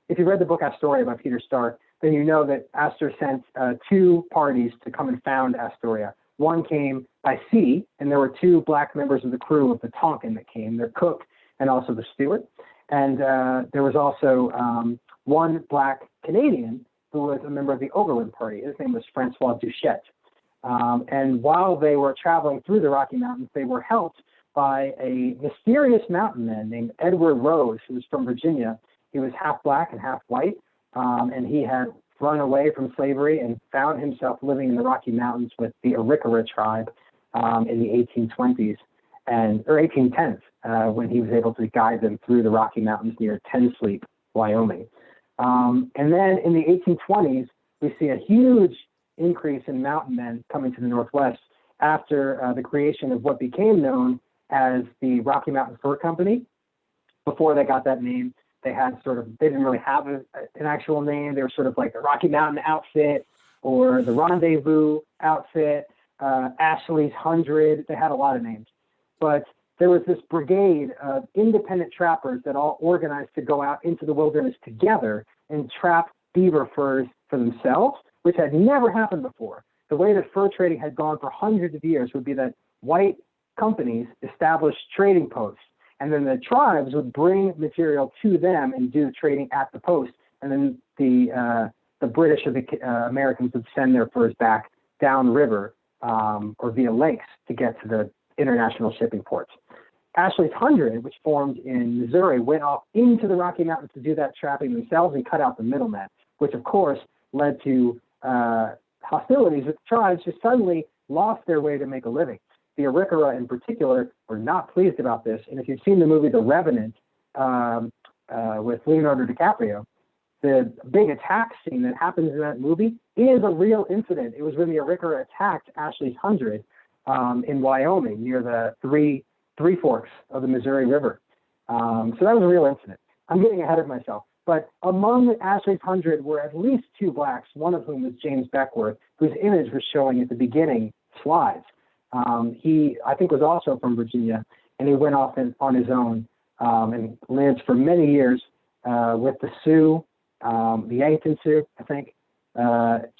if you read the book Astoria by Peter Stark, then you know that Astor sent 2 parties to come and found Astoria. One came by sea, and there were 2 black members of the crew of the Tonkin that came, their cook and also the steward. And there was also one black Canadian who was a member of the Overland Party. His name was Francois Duchette. And while they were traveling through the Rocky Mountains, they were helped by a mysterious mountain man named Edward Rose, who was from Virginia. He was half black and half white, and he had run away from slavery and found himself living in the Rocky Mountains with the Arikara tribe in the 1820s or 1810s, when he was able to guide them through the Rocky Mountains near Ten Sleep, Wyoming. And then in the 1820s, we see a huge increase in mountain men coming to the Northwest after the creation of what became known as the Rocky Mountain Fur Company. Before they got that name, they didn't really have an actual name. They were sort of like the Rocky Mountain Outfit or the Rendezvous Outfit, Ashley's 100. They had a lot of names. But there was this brigade of independent trappers that all organized to go out into the wilderness together and trap beaver furs for themselves, which had never happened before. The way that fur trading had gone for hundreds of years would be that white companies established trading posts, and then the tribes would bring material to them and do trading at the post, and then the British or the Americans would send their furs back downriver or via lakes to get to the international shipping ports. Ashley's 100, which formed in Missouri, went off into the Rocky Mountains to do that trapping themselves and cut out the middlemen, which of course led to hostilities with tribes who suddenly lost their way to make a living. the Arikara in particular were not pleased about this. And if you've seen the movie The Revenant with Leonardo DiCaprio, the big attack scene that happens in that movie is a real incident. It was when the Arikara attacked Ashley's Hundred in Wyoming near the three forks of the Missouri River. So that was a real incident. I'm getting ahead of myself. But among Ashley's Hundred were at least 2 blacks, one of whom was James Beckworth, whose image was showing at the beginning slides. He, I think, was also from Virginia, and he went off on his own and lived for many years with the Sioux, the Yankton Sioux, I think.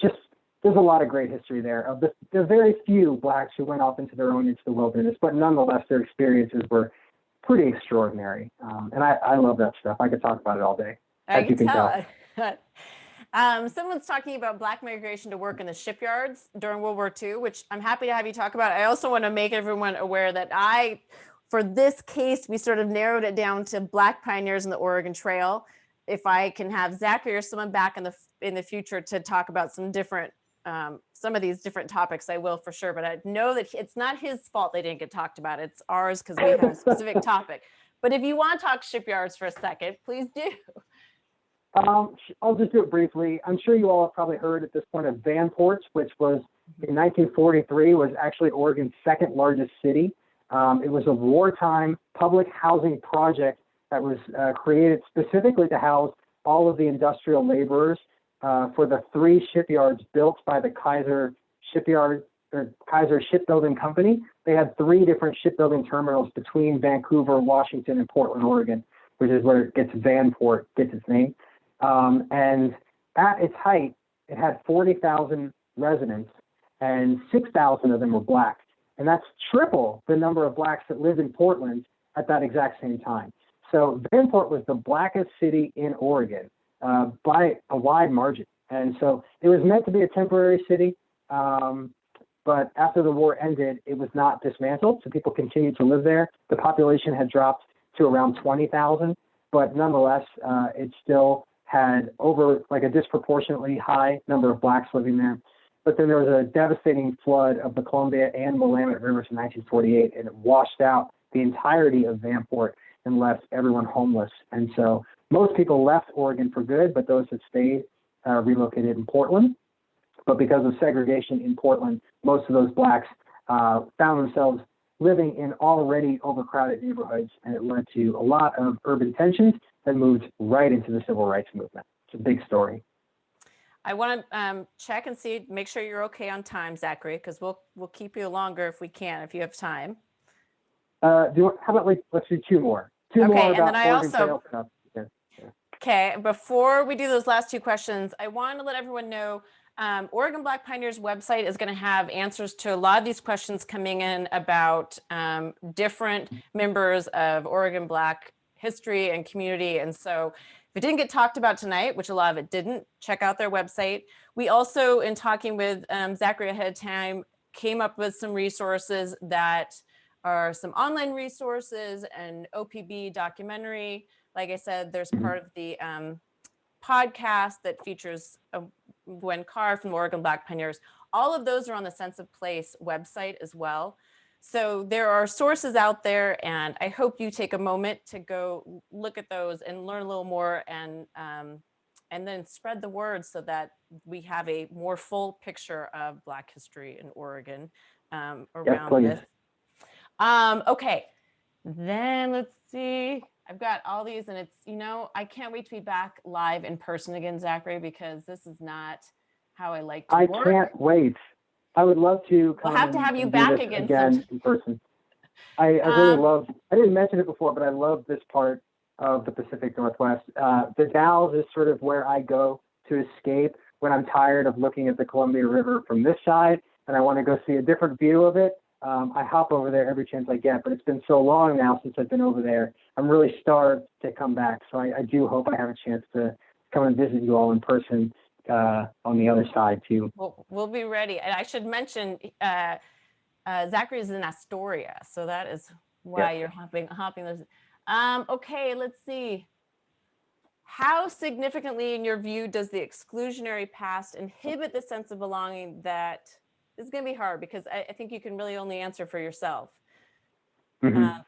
Just there's a lot of great history there. Of the very few blacks who went off into their own into the wilderness, but nonetheless, their experiences were pretty extraordinary. And I love that stuff. I could talk about it all day. I can tell. Someone's talking about black migration to work in the shipyards during World War II, which I'm happy to have you talk about. I also want to make everyone aware that for this case, we sort of narrowed it down to black pioneers in the Oregon Trail. If I can have Zachary or someone back in the future to talk about some of these different topics, I will for sure. But I know that it's not his fault they didn't get talked about. It's ours because we have a specific topic. But if you want to talk shipyards for a second, please do. I'll just do it briefly. I'm sure you all have probably heard at this point of Vanport, which was in 1943 was actually Oregon's second largest city. It was a wartime public housing project that was created specifically to house all of the industrial laborers for the 3 shipyards built by the Kaiser Shipbuilding Company. They had 3 different shipbuilding terminals between Vancouver, Washington, and Portland, Oregon, which is where Vanport gets its name. And at its height, it had 40,000 residents, and 6,000 of them were black. And that's triple the number of blacks that lived in Portland at that exact same time. So Vanport was the blackest city in Oregon by a wide margin. And so it was meant to be a temporary city, but after the war ended, it was not dismantled. So people continued to live there. The population had dropped to around 20,000, but nonetheless, it still had over a disproportionately high number of blacks living there. But then there was a devastating flood of the Columbia and Willamette rivers in 1948, and it washed out the entirety of Vanport and left everyone homeless. And so most people left Oregon for good, but those that stayed relocated in Portland. But because of segregation in Portland, most of those blacks found themselves living in already overcrowded neighborhoods, and it led to a lot of urban tensions that moved right into the civil rights movement. It's a big story. I want to check and see, make sure you're okay on time, Zachary, because we'll keep you longer if we can, if you have time. How about let's do 2 more. Two okay, more and then I Oregon also. Trail stuff. Yeah. Okay, before we do those last 2 questions, I want to let everyone know Oregon Black Pioneers website is going to have answers to a lot of these questions coming in about different members of Oregon Black history and community. And so if it didn't get talked about tonight, which a lot of it didn't, check out their website. We also, in talking with Zachary ahead of time, came up with some resources that are some online resources and OPB documentary. Like I said, there's part of the podcast that features Gwen Carr from Oregon Black Pioneers. All of those are on the Sense of Place website as well. So there are sources out there, and I hope you take a moment to go look at those and learn a little more, and then spread the word so that we have a more full picture of Black history in Oregon around this. Okay, then let's see. I've got all these, and it's, I can't wait to be back live in person again, Zachary, because this is not how I like to work. I can't wait. I would love to come. We'll have to have you back again in person. I really love, I didn't mention it before, but I love this part of the Pacific Northwest. The Dalles is sort of where I go to escape when I'm tired of looking at the Columbia River from this side, and I want to go see a different view of it. I hop over there every chance I get, but it's been so long now since I've been over there. I'm really starved to come back. So I do hope I have a chance to come and visit you all in person on the other side too. We'll be ready. And I should mention, Zachary is in Astoria. So that is why you're hopping those. Okay, let's see. How significantly, in your view, does the exclusionary past inhibit the sense of belonging that this is going to be hard because I think you can really only answer for yourself. Mhm.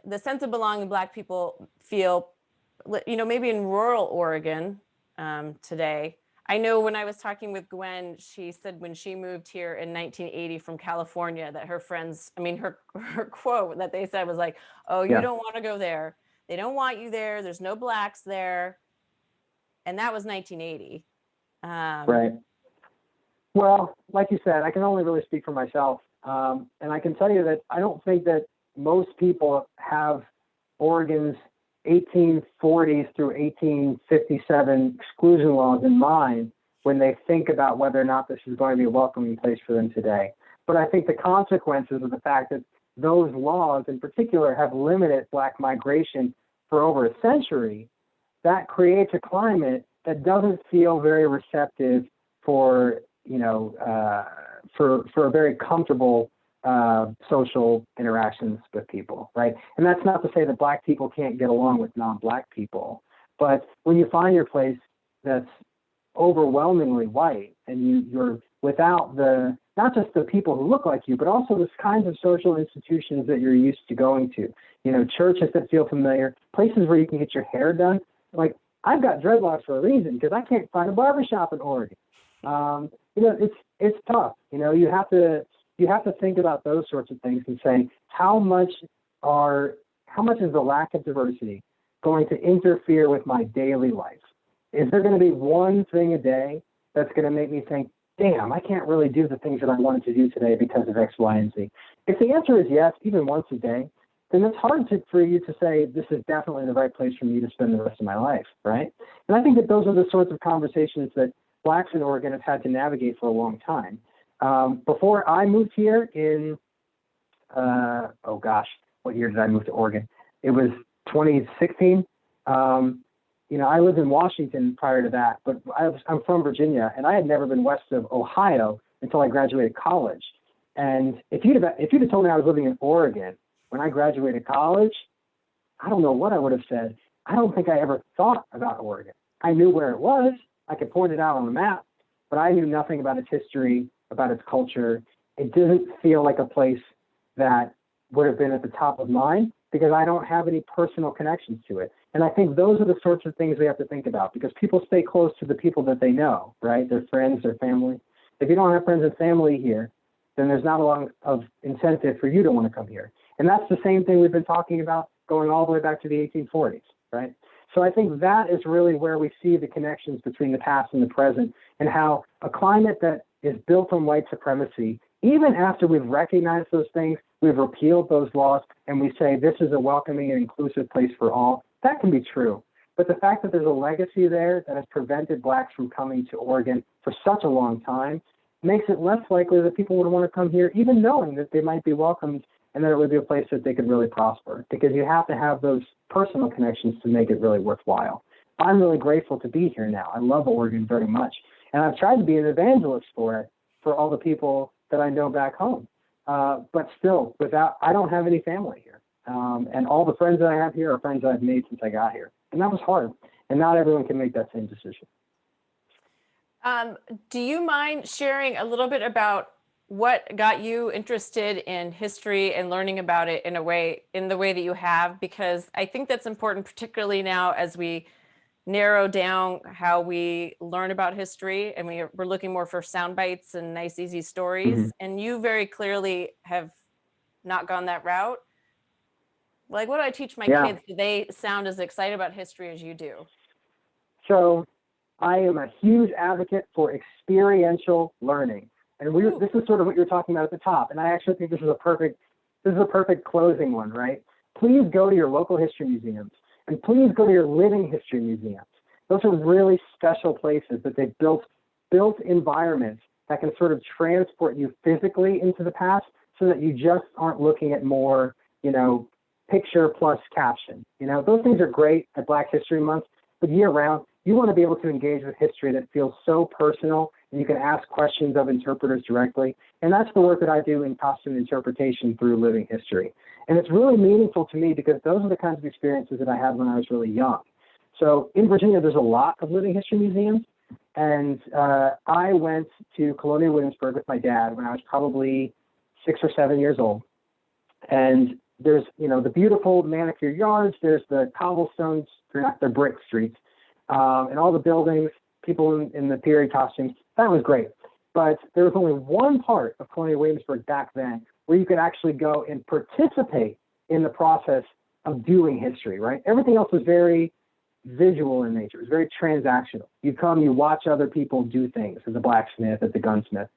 The sense of belonging Black people feel, maybe in rural Oregon today. I know when I was talking with Gwen, she said when she moved here in 1980 from California that her friends, her quote that they said was like, "Oh, you Yeah. don't want to go there. They don't want you there. There's no Blacks there." And that was 1980. Right. Well, like you said, I can only really speak for myself. And I can tell you that I don't think that most people have Oregon's 1840s through 1857 exclusion laws in mind when they think about whether or not this is going to be a welcoming place for them today. But I think the consequences of the fact that those laws in particular have limited Black migration for over a century, that creates a climate that doesn't feel very receptive for, for a very comfortable social interactions with people, right? And that's not to say that Black people can't get along with non-Black people, but when you find your place that's overwhelmingly white and you're without not just the people who look like you, but also the kinds of social institutions that you're used to going to, churches that feel familiar, places where you can get your hair done. Like, I've got dreadlocks for a reason because I can't find a barbershop in Oregon. It's tough. You have to think about those sorts of things and say, how much is the lack of diversity going to interfere with my daily life? Is there going to be one thing a day that's going to make me think, damn, I can't really do the things that I wanted to do today because of X, Y, and Z? If the answer is yes, even once a day, then it's hard for you to say, this is definitely the right place for me to spend the rest of my life, right? And I think that those are the sorts of conversations that Blacks in Oregon have had to navigate for a long time. Before I moved here in, what year did I move to Oregon? It was 2016. I lived in Washington prior to that, but I'm from Virginia, and I had never been west of Ohio until I graduated college. And if you'd have told me I was living in Oregon when I graduated college, I don't know what I would have said. I don't think I ever thought about Oregon. I knew where it was. I could point it out on the map, but I knew nothing about its history, about its culture. It didn't feel like a place that would have been at the top of mind because I don't have any personal connections to it. And I think those are the sorts of things we have to think about because people stay close to the people that they know, right? Their friends, their family. If you don't have friends and family here, then there's not a lot of incentive for you to want to come here. And that's the same thing we've been talking about going all the way back to the 1840s, right? So I think that is really where we see the connections between the past and the present and how a climate that is built on white supremacy, even after we've recognized those things, we've repealed those laws, and we say this is a welcoming and inclusive place for all, that can be true. But the fact that there's a legacy there that has prevented Blacks from coming to Oregon for such a long time makes it less likely that people would want to come here, even knowing that they might be welcomed and that it would be a place that they could really prosper, because you have to have those personal connections to make it really worthwhile. I'm really grateful to be here now. I love Oregon very much. And I've tried to be an evangelist for it, for all the people that I know back home. But still, I don't have any family here. And all the friends that I have here are friends that I've made since I got here. And that was hard. And not everyone can make that same decision. Do you mind sharing a little bit about what got you interested in history and learning about it in the way that you have? Because I think that's important, particularly now as we narrow down how we learn about history, and we're looking more for sound bites and nice, easy stories. Mm-hmm. And you very clearly have not gone that route. Like, what do I teach my kids? Do they sound as excited about history as you do? So I am a huge advocate for experiential learning. And this is sort of what you're talking about at the top. And I actually think this is a perfect closing one, right? Please go to your local history museums, and please go to your living history museums. Those are really special places that they've built environments that can sort of transport you physically into the past so that you just aren't looking at more, picture plus caption. Those things are great at Black History Month, but year round, you want to be able to engage with history that feels so personal, and you can ask questions of interpreters directly. And that's the work that I do in costume interpretation through living history. And it's really meaningful to me because those are the kinds of experiences that I had when I was really young. So in Virginia, there's a lot of living history museums, And I went to Colonial Williamsburg with my dad when I was probably 6 or 7 years old. And there's, the beautiful manicured yards. There's the cobblestones, they're brick streets, and all the buildings, people in the period costumes. That was great. But there was only one part of Colonial Williamsburg back then where you could actually go and participate in the process of doing history, right? Everything else was very visual in nature. It was very transactional. You come, you watch other people do things at the blacksmith, at the gunsmith.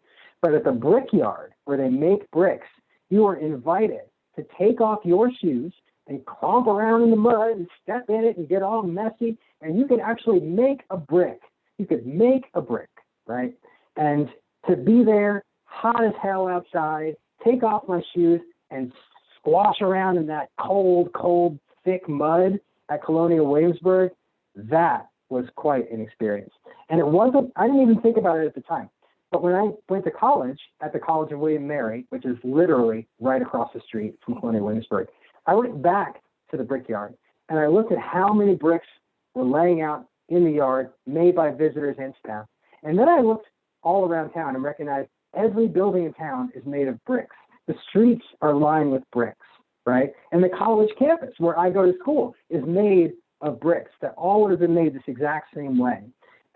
But at the brickyard where they make bricks, you are invited to take off your shoes and clomp around in the mud and step in it and get all messy. And you can actually make a brick. You could make a brick, right? And to be there, hot as hell outside, take off my shoes and squash around in that cold, thick mud at Colonial Williamsburg, that was quite an experience. And it wasn't, I didn't even think about it at the time. But when I went to college at the College of William and Mary, which is literally right across the street from Colonial Williamsburg, I went back to the brickyard and I looked at how many bricks were laying out in the yard made by visitors and staff. And then I looked all around town and recognized every building in town is made of bricks. The streets are lined with bricks, right? And the college campus where I go to school is made of bricks that all would have been made this exact same way.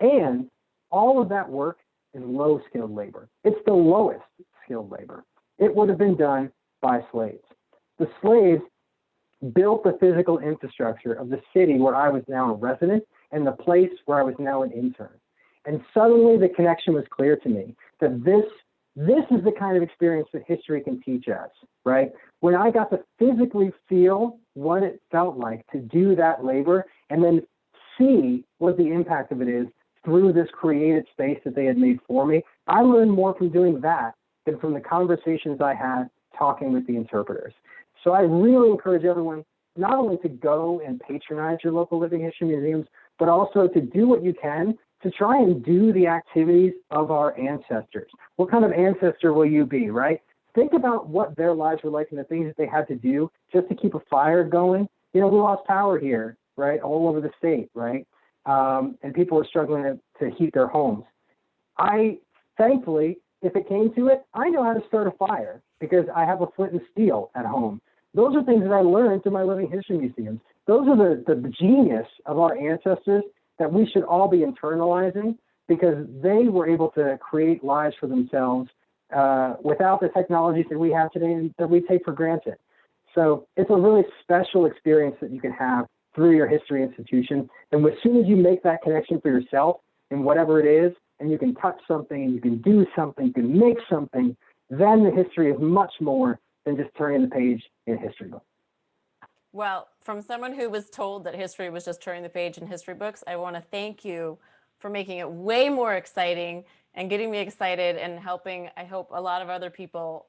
And all of that work is low-skilled labor. It's the lowest skilled labor. It would have been done by slaves. The slaves built the physical infrastructure of the city where I was now a resident and the place where I was now an intern. And suddenly the connection was clear to me that this is the kind of experience that history can teach us, right? When I got to physically feel what it felt like to do that labor and then see what the impact of it is through this created space that they had made for me, I learned more from doing that than from the conversations I had talking with the interpreters. So I really encourage everyone not only to go and patronize your local living history museums, but also to do what you can to try and do the activities of our ancestors. What kind of ancestor will you be, right? Think about what their lives were like and the things that they had to do just to keep a fire going. We lost power here, right, all over the state, right? And people are struggling to heat their homes. Thankfully, if it came to it, I know how to start a fire because I have a flint and steel at home. Those are things that I learned through my living history museums. Those are the genius of our ancestors that we should all be internalizing because they were able to create lives for themselves without the technologies that we have today and that we take for granted. So it's a really special experience that you can have through your history institution. And as soon as you make that connection for yourself and whatever it is, and you can touch something and you can do something, you can make something, then the history is much more than just turning the page in a history book. Well, from someone who was told that history was just turning the page in history books, I want to thank you for making it way more exciting and getting me excited and helping, I hope, a lot of other people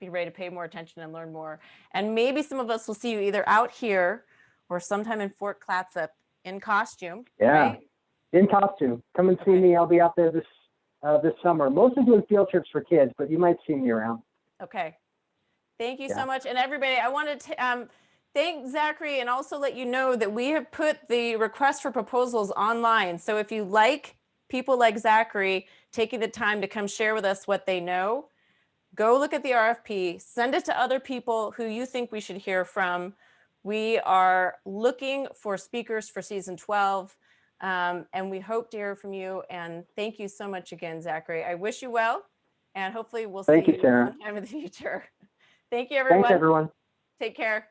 be ready to pay more attention and learn more. And maybe some of us will see you either out here or sometime in Fort Clatsop in costume. Yeah, right? In costume. Come and see me. I'll be out there this summer. Mostly doing field trips for kids, but you might see me around. Okay. Thank you so much. And everybody, I wanted to thank Zachary and also let you know that we have put the request for proposals online. So if you like people like Zachary taking the time to come share with us what they know, go look at the RFP, send it to other people who you think we should hear from. We are looking for speakers for season 12, and we hope to hear from you. And thank you so much again, Zachary. I wish you well, and hopefully we'll see you Sarah. sometime in the future. Thank you, everyone. Thanks, everyone. Take care.